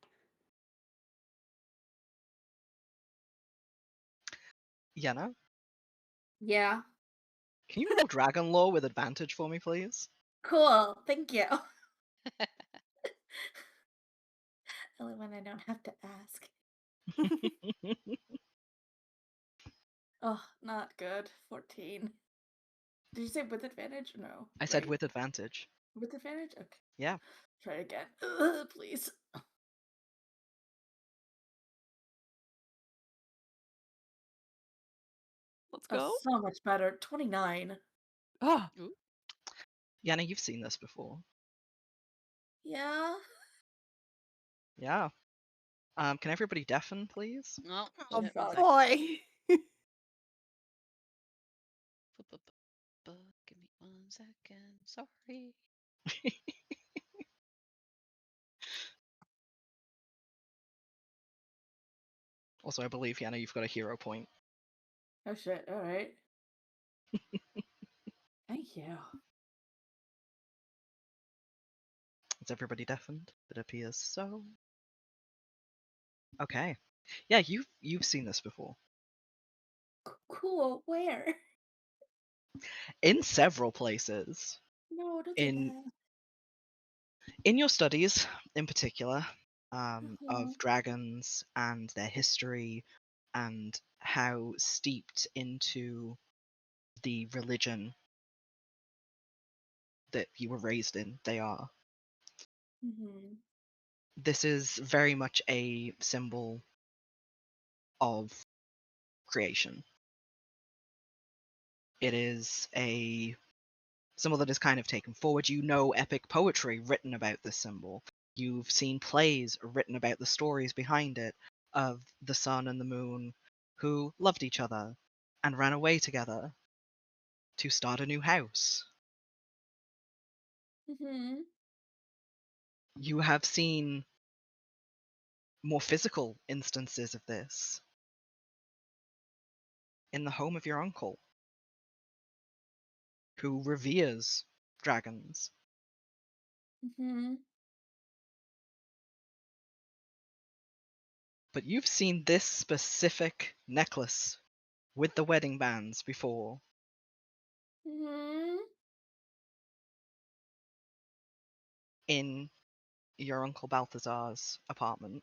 Yenna, Yeah. can you roll Dragon Lore with advantage for me, please? Cool. Thank you. Only when I don't have to ask. Oh, not good. 14. Did you say with advantage? No. I said right? with advantage. With advantage? Okay. Yeah. Try it again. Please. Let's Oh, go. so much better. 29. Ah, Ooh. Yenna, you've seen this before. Yeah. Yeah. Can everybody deafen, please? Oh, Oh shit, fuck. boy. Give me 1 second. Sorry. Also, I believe, Yenna, you've got a hero point. Oh shit. All right. Thank you. Is everybody deafened? It appears so. Okay. Yeah, you've seen this before. Cool. Where? In several places. No, don't say In that. in your studies, in particular, Uh-huh. of dragons and their history and how steeped into the religion that you were raised in they are. Mm-hmm. This is very much a symbol of creation. It is a symbol that is kind of taken forward. You know epic poetry written about this symbol. You've seen plays written about the stories behind it of the sun and the moon who loved each other and ran away together to start a new house. Mm-hmm. You have seen more physical instances of this in the home of your uncle, who reveres dragons. Mm-hmm. But you've seen this specific necklace with the wedding bands before. Mm-hmm. In your Uncle Balthazar's apartment.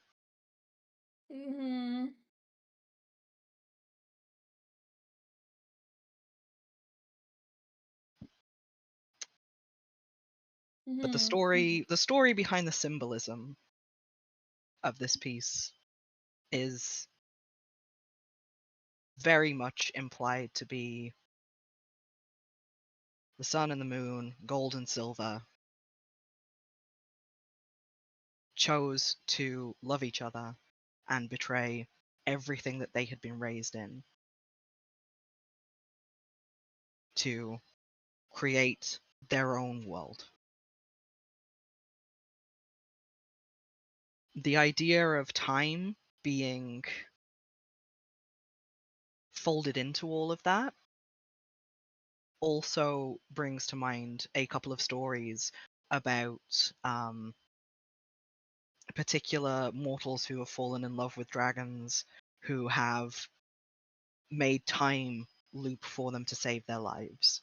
Mm-hmm. But the Mm-hmm. story behind the symbolism of this piece is very much implied to be the sun and the moon, gold and silver, chose to love each other and betray everything that they had been raised in to create their own world. The idea of time being folded into all of that also brings to mind a couple of stories about particular mortals who have fallen in love with dragons who have made time loop for them to save their lives.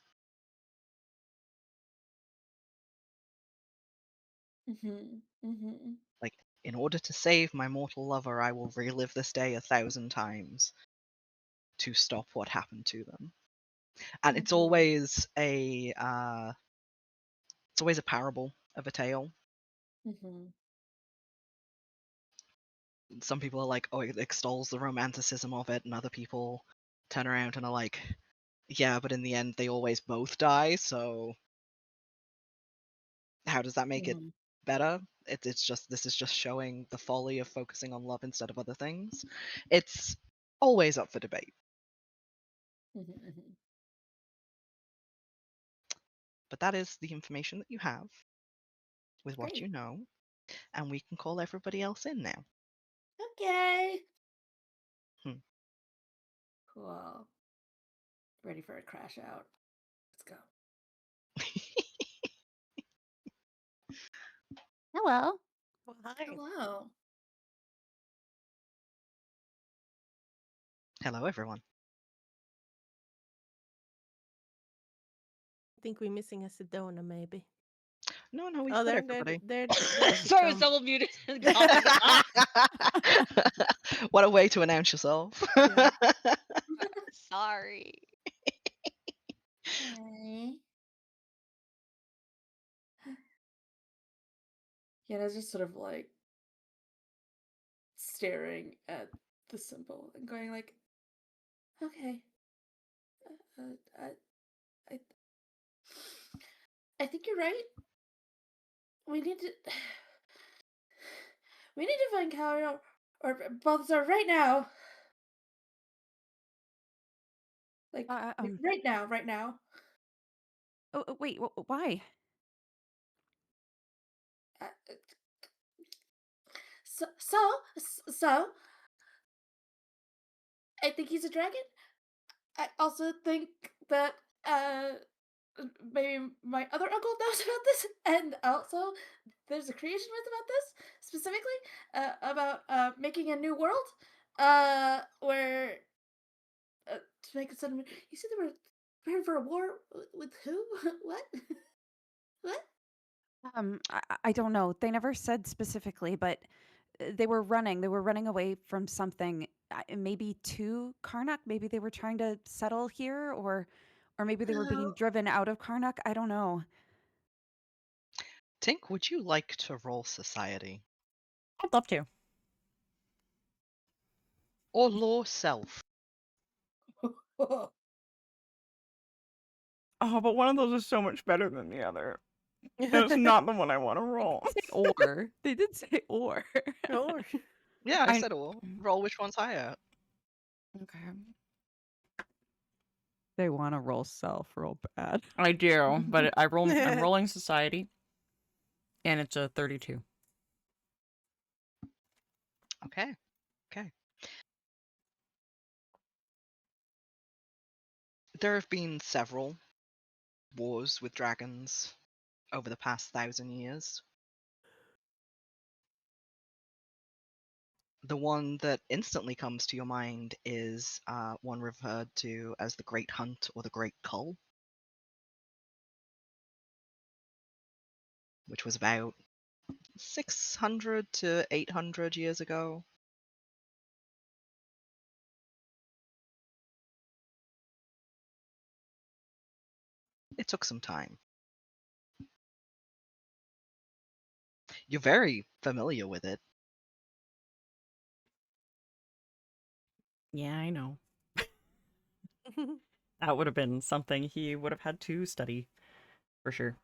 Mm-hmm. Mm-hmm. Like, in order to save my mortal lover, I will relive this day 1,000 times to stop what happened to them. And it's always a parable of a tale. Mm-hmm. Some people are like, oh, it extols the romanticism of it, and other people turn around and are like, yeah, but in the end they always both die, so how does that make it Mm-hmm. better? It's just, this is just showing the folly of focusing on love instead of other things. It's always up for debate. Mm-hmm. But that is the information that you have with what Great. you know, and we can call everybody else in now. Okay. Hmm. Cool. Ready for a crash out. Let's go. Hello. Well, hi. Hello. Hello, everyone. I think we're missing a Sedona, maybe. No, we Oh, said everybody. there she Sorry, I was come. double muted. Coughing it off. What a way to announce yourself. Yeah. Sorry. Okay. Yenna's just sort of like staring at the symbol and going like, okay, I, I think you're right. We need to, we need to find Callie or Balthazar right now. Like right now, right now. Oh, wait, why? Uh, So, I think he's a dragon. I also think that maybe my other uncle knows about this, and also there's a creation myth about this specifically about making a new world where to make a sudden. You said they were preparing for a war with who? What? What? I don't know. They never said specifically, but they were running. They were running away from something. Maybe to Carnocht. Maybe they were trying to settle here, or maybe they were being driven out of Carnocht. I don't know. Tink, would you like to roll society? I'd love to. Or law self? Oh, but one of those is so much better than the other. And it's not the one I want to roll. Say or. They did say or. Or Yeah, I I- said or. Roll which one's higher. Okay. They want to roll self real bad. I do, but I'm rolling society, and it's a 32. Okay. There have been several wars with dragons over the past 1,000 years. The one that instantly comes to your mind is one referred to as the Great Hunt or the Great Cull, which was about 600 to 800 years ago. It took some time. You're very familiar with it. Yeah, I know. That would have been something he would have had to study, for sure.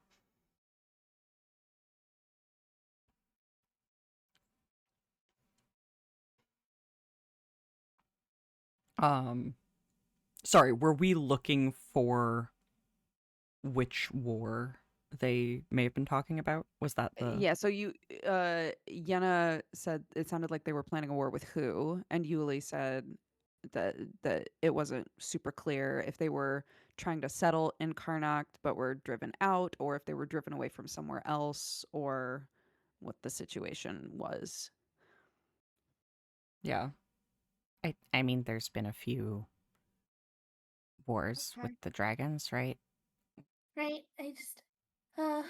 Sorry, were we looking for which war they may have been talking about? Was that the... Yeah, so Yenna said it sounded like they were planning a war with who, and Yulie said that it wasn't super clear if they were trying to settle in Carnocht but were driven out, or if they were driven away from somewhere else, or what the situation was. Yeah. I mean, there's been a few wars with the dragons, right? Right. I just what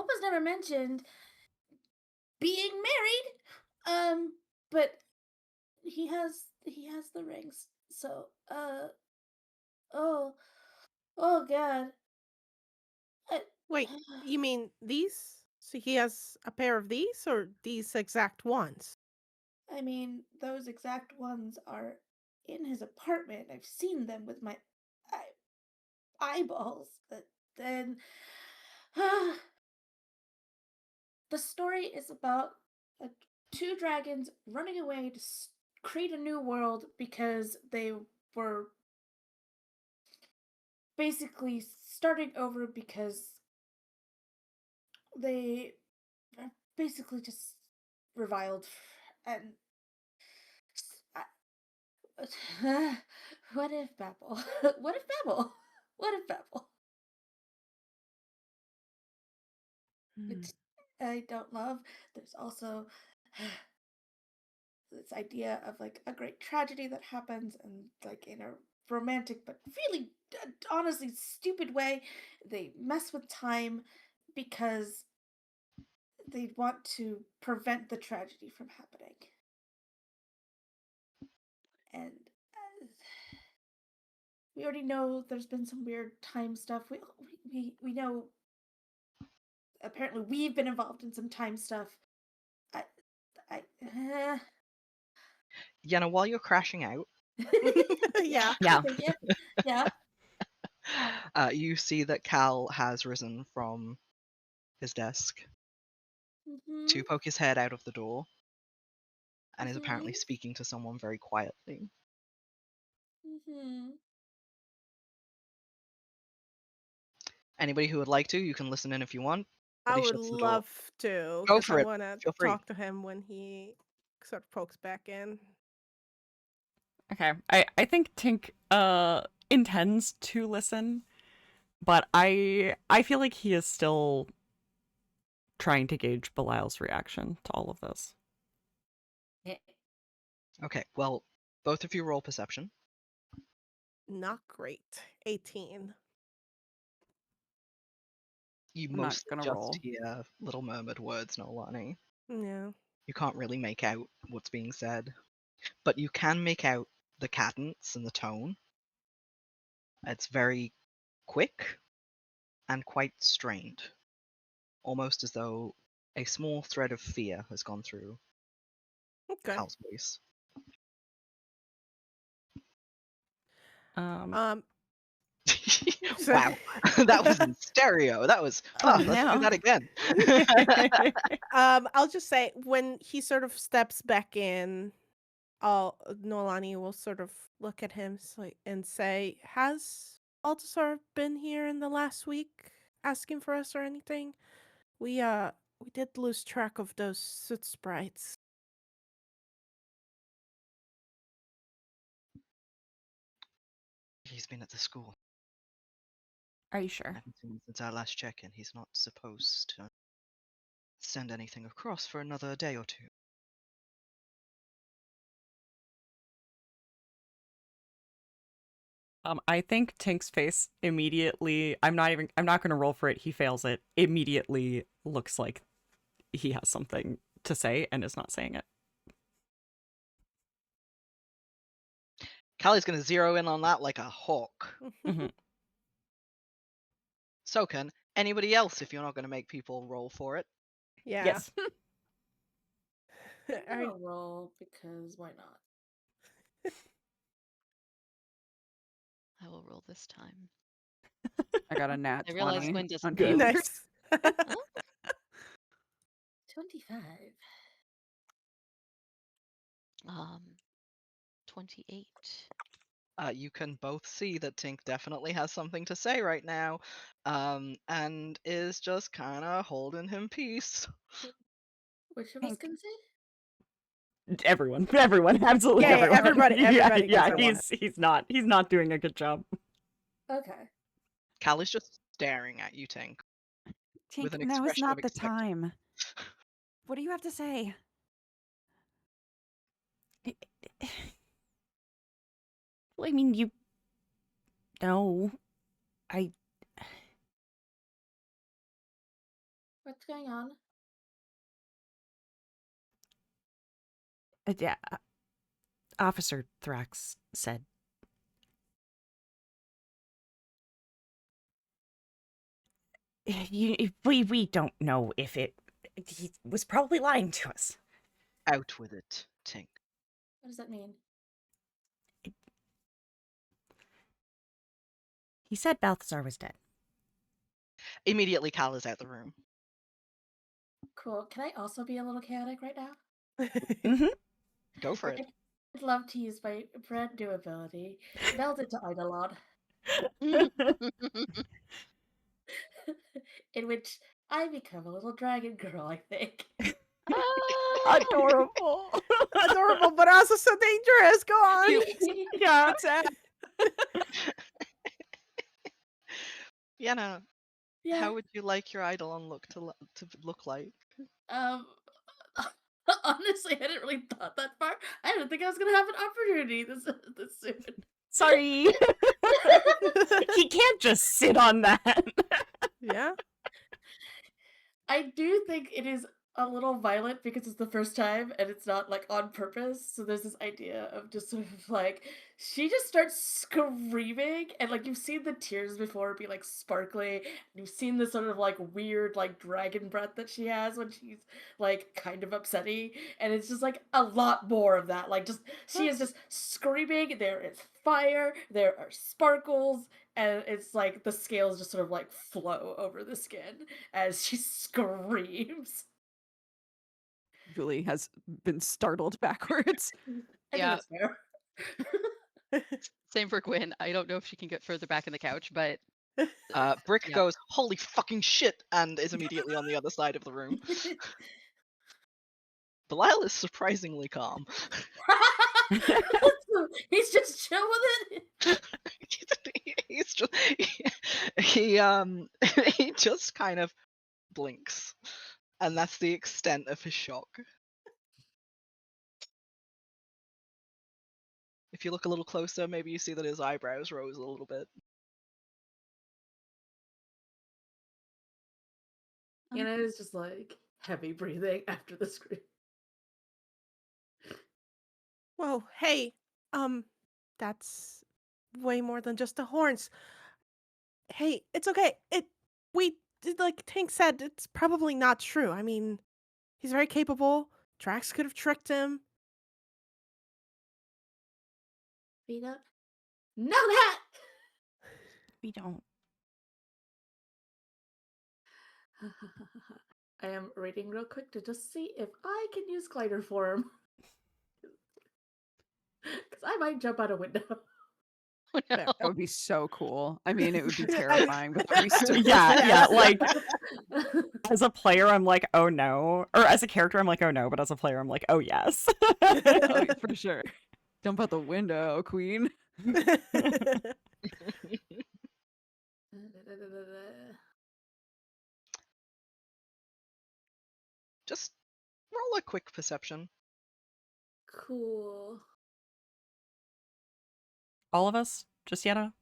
was never mentioned being married. But he has the rings. So oh god. wait, you mean these? So he has a pair of these, or these exact ones? I mean, those exact ones are in his apartment. I've seen them with my eyeballs. But then the story is about two dragons running away to create a new world because they were basically starting over because they basically just reviled and what if Babel? What if Babel? What if Babel? Which I don't love. There's also this idea of like a great tragedy that happens and like in a romantic but really honestly stupid way. They mess with time because they want to prevent the tragedy from happening. And we already know there's been some weird time stuff. We know. Apparently, we've been involved in some time stuff. Yenna, while you're crashing out, Yeah. Yeah. Thank you. Yeah. you see that Cal has risen from his desk Mm-hmm. to poke his head out of the door and is apparently Mhm. speaking to someone very quietly. Mm-hmm. Anybody who would like to, you can listen in if you want. But I he would shuts the door. love to, Go because for I it. want to Feel free. talk to him when he sort of pokes back in. Okay. I think Tink intends to listen, but I feel like he is still trying to gauge Belial's reaction to all of this. Okay, well, both of you roll perception. Not great. 18. You I'm not mostly gonna just roll. hear little murmured words, Noelani. Yeah. You can't really make out what's being said, but you can make out the cadence and the tone. It's very quick and quite strained, almost as though a small thread of fear has gone through Okay. Cal's voice. Um, Wow, that was in stereo. That was. Oh, Let's do no. that again. I'll just say when he sort of steps back in, Noelani will sort of look at him and say, "Has Altasar been here in the last week asking for us or anything? We did lose track of those soot sprites." He's been at the school. Are you sure? Haven't seen him since our last check-in. He's not supposed to send anything across for another day or two. I think Tink's face immediately, I'm not going to roll for it. He fails it. Immediately looks like he has something to say and is not saying it. Callie's going to zero in on that like a hawk. Mhm. So can anybody else if you're not going to make people roll for it. Yeah. Yes. I'm gonna roll because why not? I will roll this time. I got a nat I realize 20 Gwynn doesn't on know. Taylor. Nice. 25. 28. You can both see that Tink definitely has something to say right now, and is just kind of holding him peace. Which of us Tink. can say? Everyone, absolutely Yeah, everyone. everybody yeah, gets one. he's not doing a good job. Okay. Cal is just staring at you, Tink, with Tink, an now is expression not of the expectant- time. What do you have to say? Well, I mean, you know, What's going on? yeah, Officer Thrax said. We don't know if he was probably lying to us. Out with it, Tink. What does that mean? He said Balthazar was dead. Immediately, Cal is out the room. Cool. Can I also be a little chaotic right now? Mm-hmm. Go for it. I'd love to use my brand new ability, Meld into Eidolon, in which I become a little dragon girl, I think. Adorable. Adorable, but also so dangerous. Go on. Yeah. Yenna, Yeah. how would you like your Eidolon look to look like? Honestly, I didn't really thought that far. I didn't think I was gonna have an opportunity this soon. Sorry. He can't just sit on that. Yeah. I do think it is a little violent because it's the first time and it's not like on purpose. So there's this idea of just sort of like she just starts screaming and like you've seen the tears before be like sparkly and you've seen the sort of like weird like dragon breath that she has when she's like kind of upsetty and it's just like a lot more of that. Like just she is just screaming, there is fire, there are sparkles, and it's like the scales just sort of like flow over the skin as she screams. Yulie has been startled backwards. I Yeah. think that's fair. Same for Gwyn. I don't know if she can get further back in the couch, but Brick Yep. goes, holy fucking shit, and is immediately on the other side of the room. Belial is surprisingly calm. He's just chill with it. He's just he he just kind of blinks, and that's the extent of his shock. If you look a little closer, maybe you see that his eyebrows rose a little bit. Yenna is just like heavy breathing after the scream. Whoa, hey, that's way more than just the horns. Hey, it's okay. Like Tink said, it's probably not true. I mean, he's very capable. Drax could have tricked him. We don't know that. We don't. I am reading real quick to just see if I can use glider form. Because I might jump out a window. Oh, no. That would be so cool. I mean, it would be terrifying, but that'd be so Yeah, like as a player, I'm like, oh no. Or as a character, I'm like, oh no. But as a player, I'm like, oh yes. Oh, for sure. Jump out the window, queen. Just roll a quick perception. Cool. All of us? Just Yenna?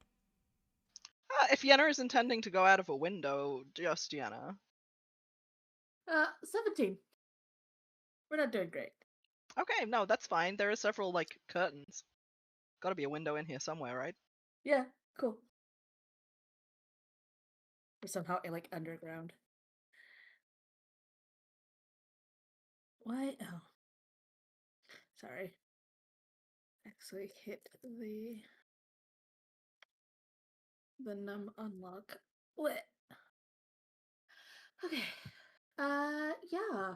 If Yenna is intending to go out of a window, just Yenna. 17. We're not doing great. Okay, no, that's fine. There are several, like, curtains. Gotta be a window in here somewhere, right? Yeah, cool. Or somehow like underground. Why? Oh. Sorry. Actually hit the num unlock. What? Okay. Yeah.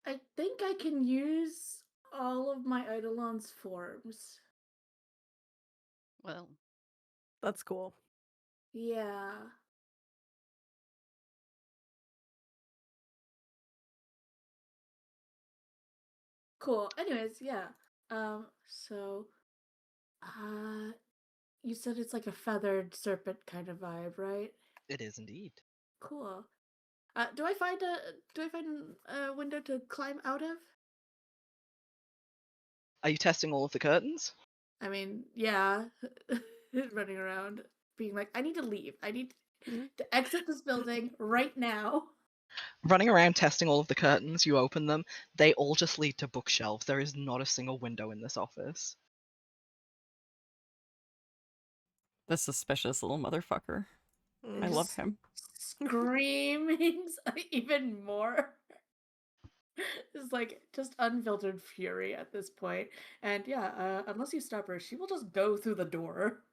I think I can use all of my Eidolon's forms. Well, That's cool. Yeah. Cool. Anyways, yeah. So you said it's like a feathered serpent kind of vibe, right? It is indeed. Cool. Do I find a window to climb out of? Are you testing all of the curtains? I mean, yeah. Running around being like, I need to leave. I need to exit this building right now. Running around testing all of the curtains, you open them, they all just lead to bookshelves. There is not a single window in this office. The suspicious little motherfucker. I Mhm. love him. Screaming even more. It's like just unfiltered fury at this point. And yeah, unless you stop her, she will just go through the door.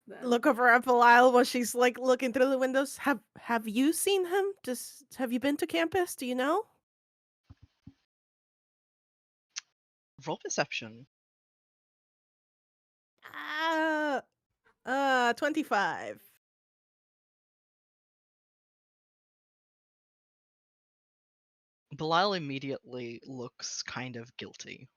Then. Look over at Belial while she's like looking through the windows. Have you seen him? Have you been to campus? Do you know? Roll perception. 25. Belial immediately looks kind of guilty.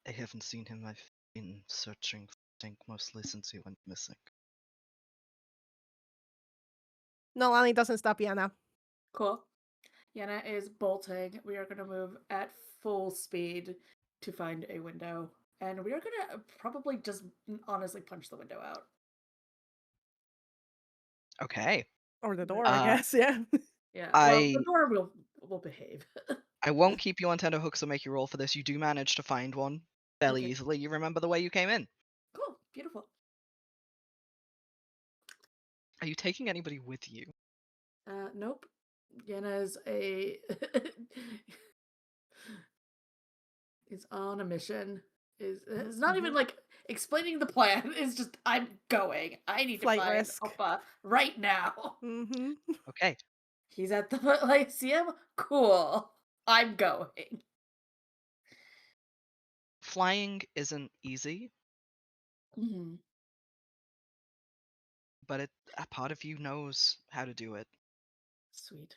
I haven't seen him. I've been searching for Tink mostly since he went missing. Noelani doesn't stop Yenna. Cool. Yenna is bolting. We are going to move at full speed to find a window. And we are going to probably just honestly punch the window out. Okay. Or the door, I Uh, guess. Yeah. Yeah. Well, I the door will behave. I won't keep you on tenterhooks or make you roll for this. You do manage to find one fairly Okay. easily. You remember the way you came in. Cool. Beautiful. Are you taking anybody with you? Nope. Yenna is is on a mission. Is not even like explaining the plan. It's just I'm going. I need Flight to find risk. Oppa right now. Mm-hmm. Okay. He's at the Lyceum. Cool. I'm going. Flying isn't easy, Mm-hmm. but a part of you knows how to do it. Sweet.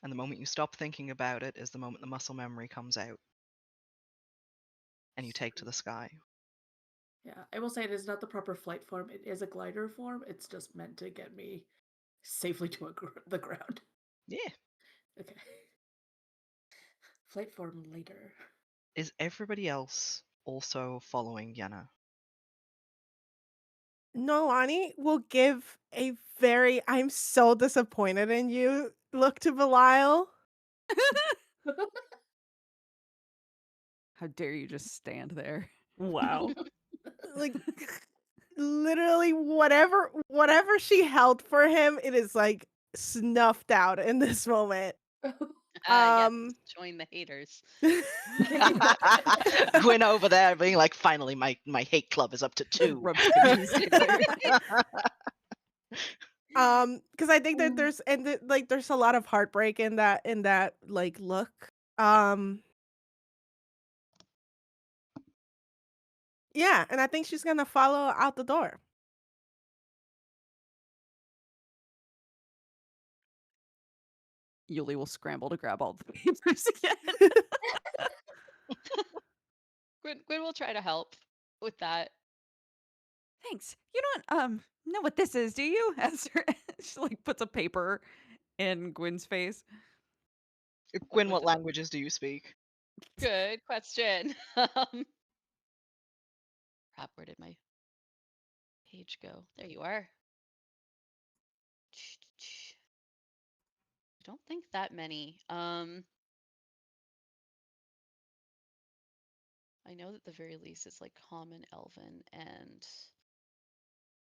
And the moment you stop thinking about it is the moment the muscle memory comes out. And you take to the sky. Yeah, I will say it is not the proper flight form. It is a glider form. It's just meant to get me safely to the ground. Yeah. Okay. Flight form later. Is everybody else also following Yenna? Noelani will give a very "I'm so disappointed in you" look to Belial. How dare you just stand there? Wow. Like literally whatever she held for him, it is like snuffed out in this moment. Yes, Um join the haters. Gwynn over there being like, finally, my hate club is up to 2. Rub shoulders together. because I think that there's like there's a lot of heartbreak in that like look. Yeah, and I think she's gonna follow out the door. Yulie will scramble to grab all the papers again. Gwyn will try to help with that. Thanks. You don't know what this is, do you? As she like puts a paper in Gwyn's face. Gwynn, with what the- languages do you speak? Good question. Crap, where did my page go? There you are. I don't think that many. I know that at the very least it's like common, elven, and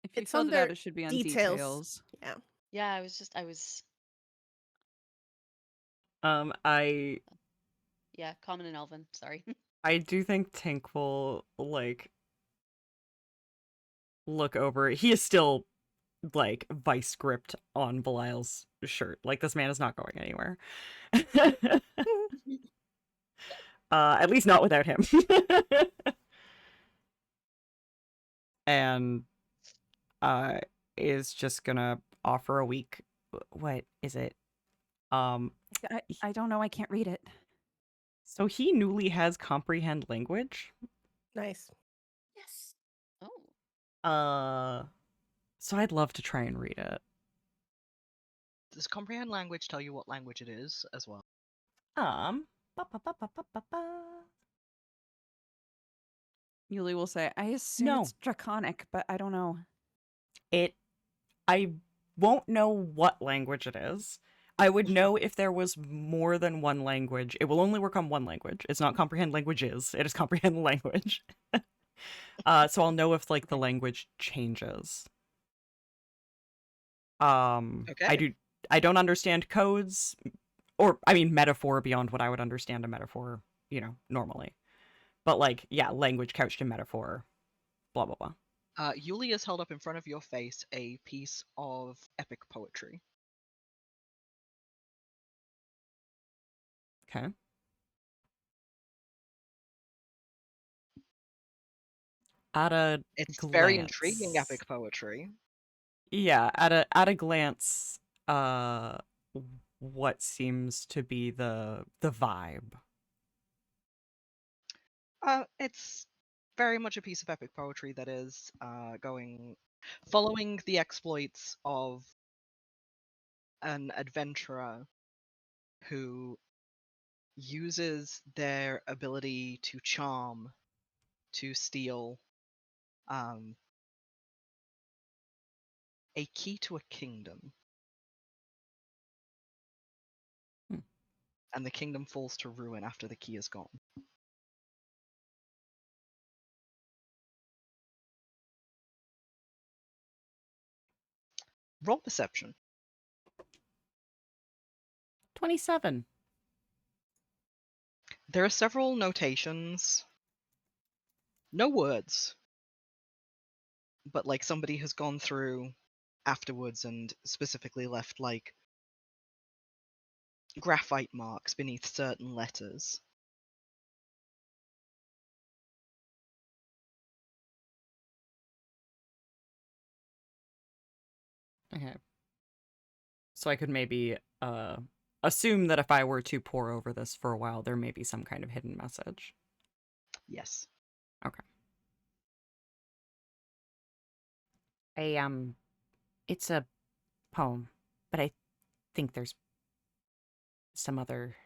If you It's filled it under out, it should be on details. details. Yeah. yeah, I was I yeah, common and elven. Sorry. I do think Tink will like look over. He is still like vice gripped on Belial's shirt. Like this man is not going anywhere. At least not without him. And is just gonna offer a week. What is it? I don't know. I can't read it. So he newly has comprehend language. Nice. Yes. Oh. So I'd love to try and read it. Does comprehend language tell you what language it is as well? Ba, ba, ba, ba, ba, ba, ba. Yulie will say, I assume No. it's draconic, but I don't know. I won't know what language it is. I would know if there was more than one language. It will only work on one language. It's not comprehend languages. It is comprehend language. So I'll know if like the language changes. Okay. I don't understand codes, or I mean metaphor beyond what I would understand a metaphor, normally. But like, yeah, language couched in metaphor, blah blah blah. Yulie has held up in front of your face a piece of epic poetry. Okay. At a It's glance, very intriguing epic poetry. Yeah, at a glance, what seems to be the vibe? It's very much a piece of epic poetry that is following the exploits of an adventurer who uses their ability to charm to steal a key to a kingdom. Hmm. And the kingdom falls to ruin after the key is gone. Roll perception. 27. There are several notations. No words. But like somebody has gone through afterwards and specifically left like graphite marks beneath certain letters. Okay. So I could maybe assume that if I were to pore over this for a while, there may be some kind of hidden message. Yes. Okay. It's a poem, but I think there's some other.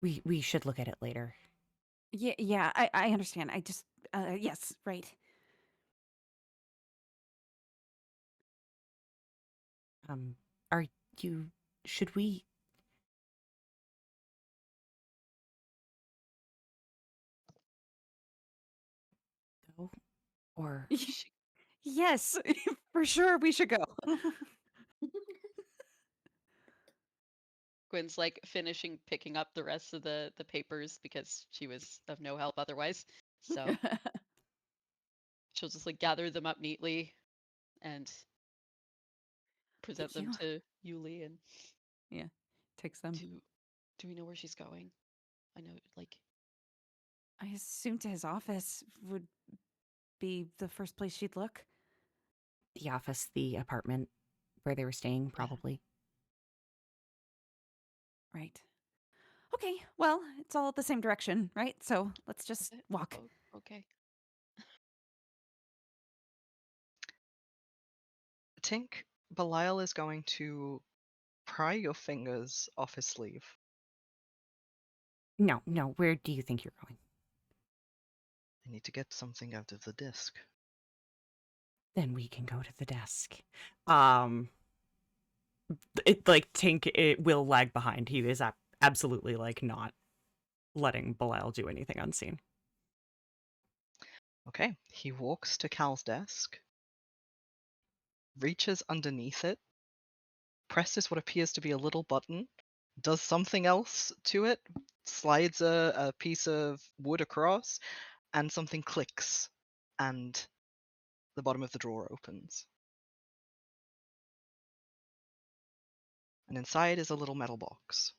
We should look at it later. Yeah, I understand. I just, yes, right. Are you? Should we? Go, or Yes, for sure, we should go. Gwynn's like finishing picking up the rest of the papers because she was of no help otherwise. So she'll just like gather them up neatly and present them you. to Yulie. And Yeah, takes them. do we know where she's going? I know, like, I assumed his office would be the first place she'd look. the office, the apartment where they were staying, probably. Right. Okay, well, it's all the same direction, right? So let's is just it? walk. Oh, okay. Tink, Belial is going to pry your fingers off his sleeve. No, where do you think you're going? I need to get something out of the disc. Then we can go to the desk. It like Tink, it will lag behind. He is absolutely like not letting Belial do anything unseen. Okay, he walks to Cal's desk, reaches underneath it, presses what appears to be a little button, does something else to it, slides a piece of wood across, and something clicks, and the bottom of the drawer opens. And inside is a little metal box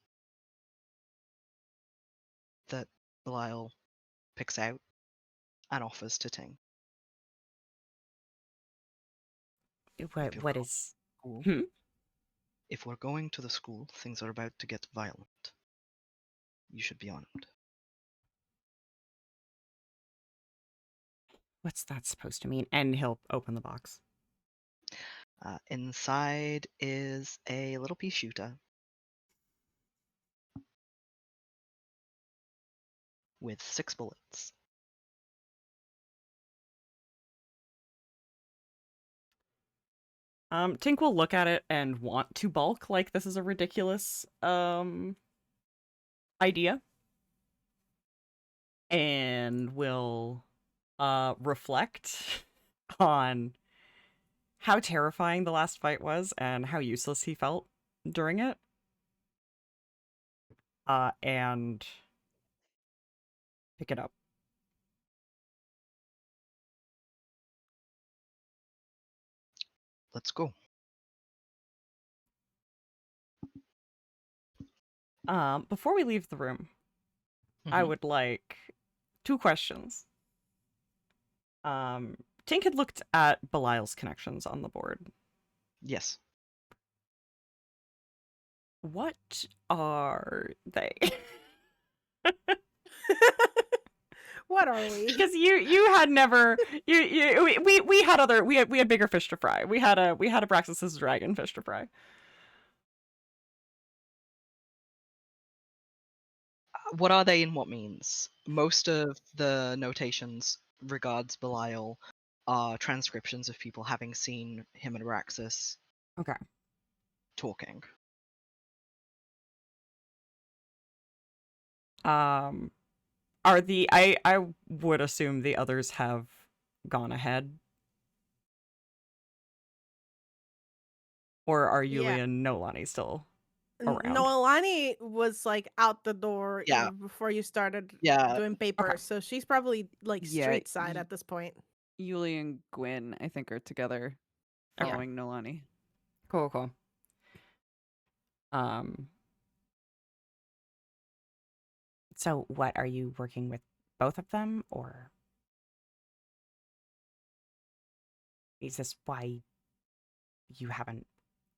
that Belial picks out and offers to Ting. What is? School, Hmm? if we're going to the school, things are about to get violent. You should be armed. What's that supposed to mean? And he'll open the box. Inside is a little pea shooter with 6 bullets. Tink will look at it and want to balk, like this is a ridiculous idea. And will reflect on how terrifying the last fight was and how useless he felt during it. And pick it up. Let's go. Before we leave the room, I would like 2 questions. Tink had looked at Belial's connections on the board. Yes. What are they? What are we? Because you had never we had other we had bigger fish to fry. We had a Abraxas's dragon fish to fry. What are they and what means? Most of the notations regards Belial are transcriptions of people having seen him and Araxis Okay. talking. Are I would assume the others have gone ahead. Or are Yulie Yeah. and Noelani still around? Noelani was like out the door Yeah. even before you started Yeah. doing papers, so she's probably like Yeah, street side at this point. Yulie and Gwynn, I think, are together Okay. following Noelani. Cool. So, what are you working with both of them, or is this why you haven't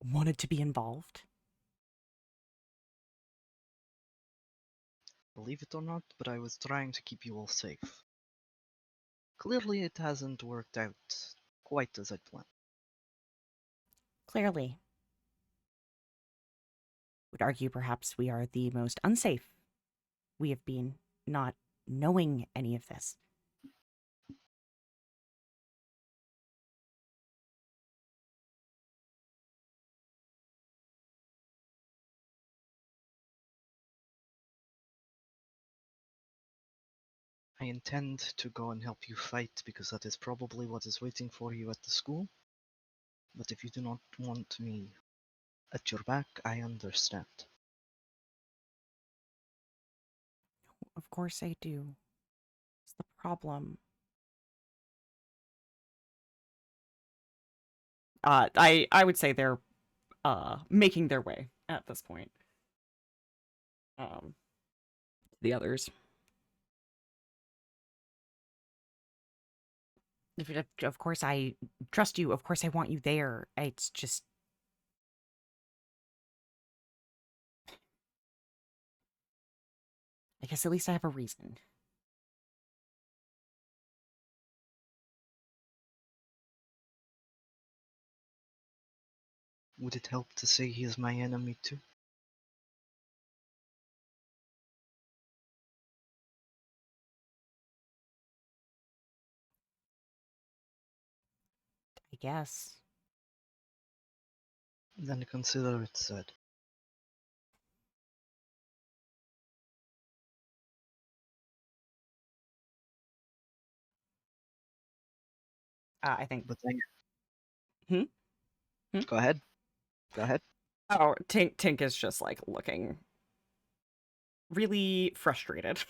wanted to be involved? Believe it or not, but I was trying to keep you all safe. Clearly, it hasn't worked out quite as I'd planned. Clearly. Would argue perhaps we are the most unsafe we have been, not knowing any of this. I intend to go and help you fight because that is probably what is waiting for you at the school. But if you do not want me at your back, I understand. Of course I do. It's the problem. I would say they're making their way at this point. The others. Of course I trust you. Of course I want you there. It's just... I guess at least I have a reason. Would it help to say he is my enemy too? I guess. Then consider it said. I think. But then... Hmm? Go ahead. Go ahead. Oh, Tink is just like looking really frustrated.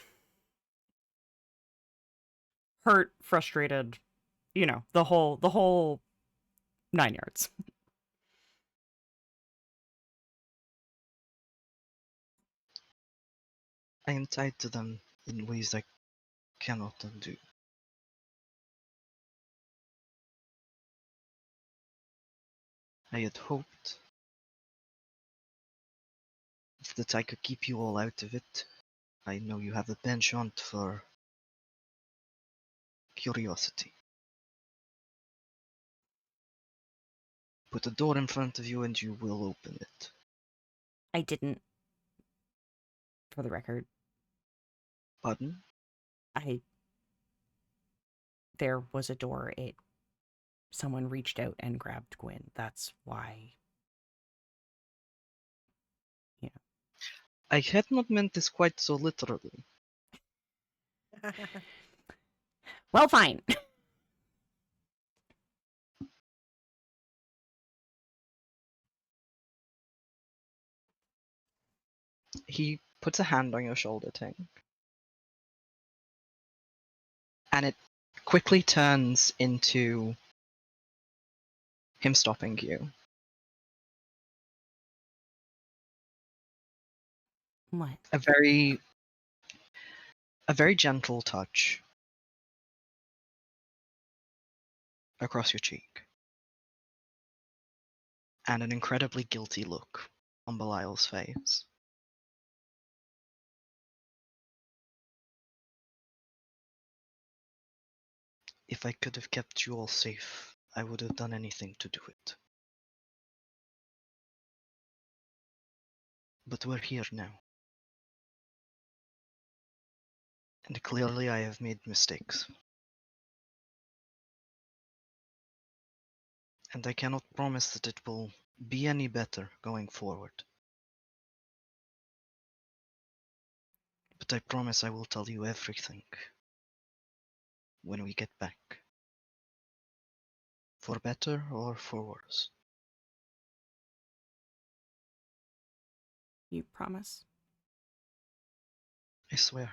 Hurt, frustrated, you know, the whole 9 yards. I am tied to them in ways I cannot undo. I had hoped that I could keep you all out of it. I know you have a penchant for curiosity. Put a door in front of you and you will open it. I didn't. For the record. Pardon? There was a door. Someone reached out and grabbed Gwynn. That's why. You know. I had not meant this quite so literally. Well, fine. He puts a hand on your shoulder, Tink. And it quickly turns into him stopping you. What? A very gentle touch across your cheek. And an incredibly guilty look on Belial's face. If I could have kept you all safe, I would have done anything to do it. But we're here now. And clearly I have made mistakes. And I cannot promise that it will be any better going forward. But I promise I will tell you everything when we get back. For better or for worse. You promise? I swear.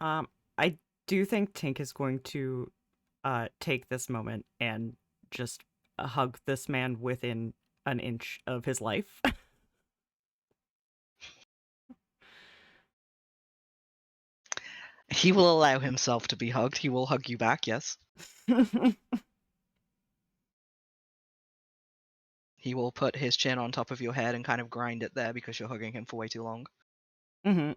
I do think Tink is going to take this moment and just hug this man within an inch of his life. He will allow himself to be hugged. He will hug you back, yes. He will put his chin on top of your head and kind of grind it there because you're hugging him for way too long. Mm-hmm.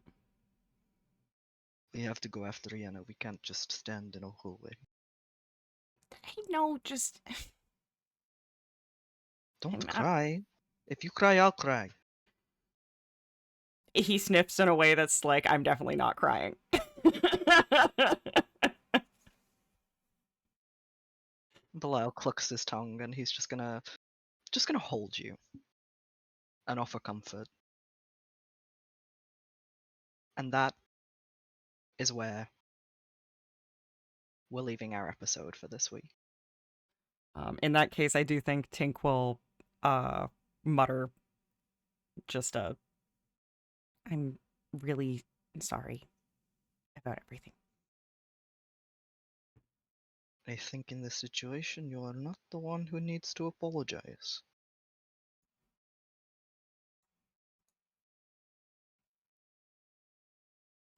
We have to go after Yenna. We can't just stand in a hallway. I know, just Don't I'm not- cry. If you cry, I'll cry. He sniffs in a way that's like, I'm definitely not crying. Belial clucks his tongue and he's just gonna hold you and offer comfort. And that is where we're leaving our episode for this week. In that case, I do think Tink will mutter just I'm really sorry about everything. I think in this situation you are not the one who needs to apologize.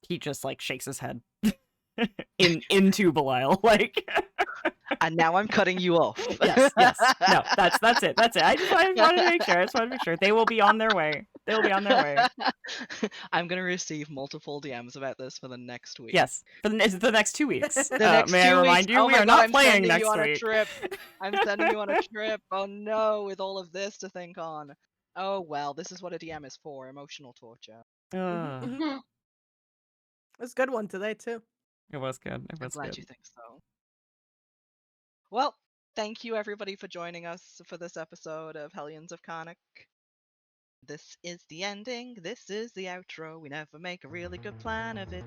He just like shakes his head into Belial, like. And now I'm cutting you off. Yes. No, that's it. That's it. I just wanted to make sure. They will be on their way. I'm gonna receive multiple DMs about this for the next week. Yes, for the next 2 weeks. The next may I 2 remind weeks. you, Oh we my are God, not I'm playing sending next you on week. a trip. I'm sending you on a trip. Oh no, with all of this to think on. Oh well, this is what a DM is for, emotional torture. It was a good one today too. It was good. I'm glad you think so. Well, thank you everybody for joining us for this episode of Hellions of Carnocht. This is the ending. This is the outro. We never make a really good plan of it.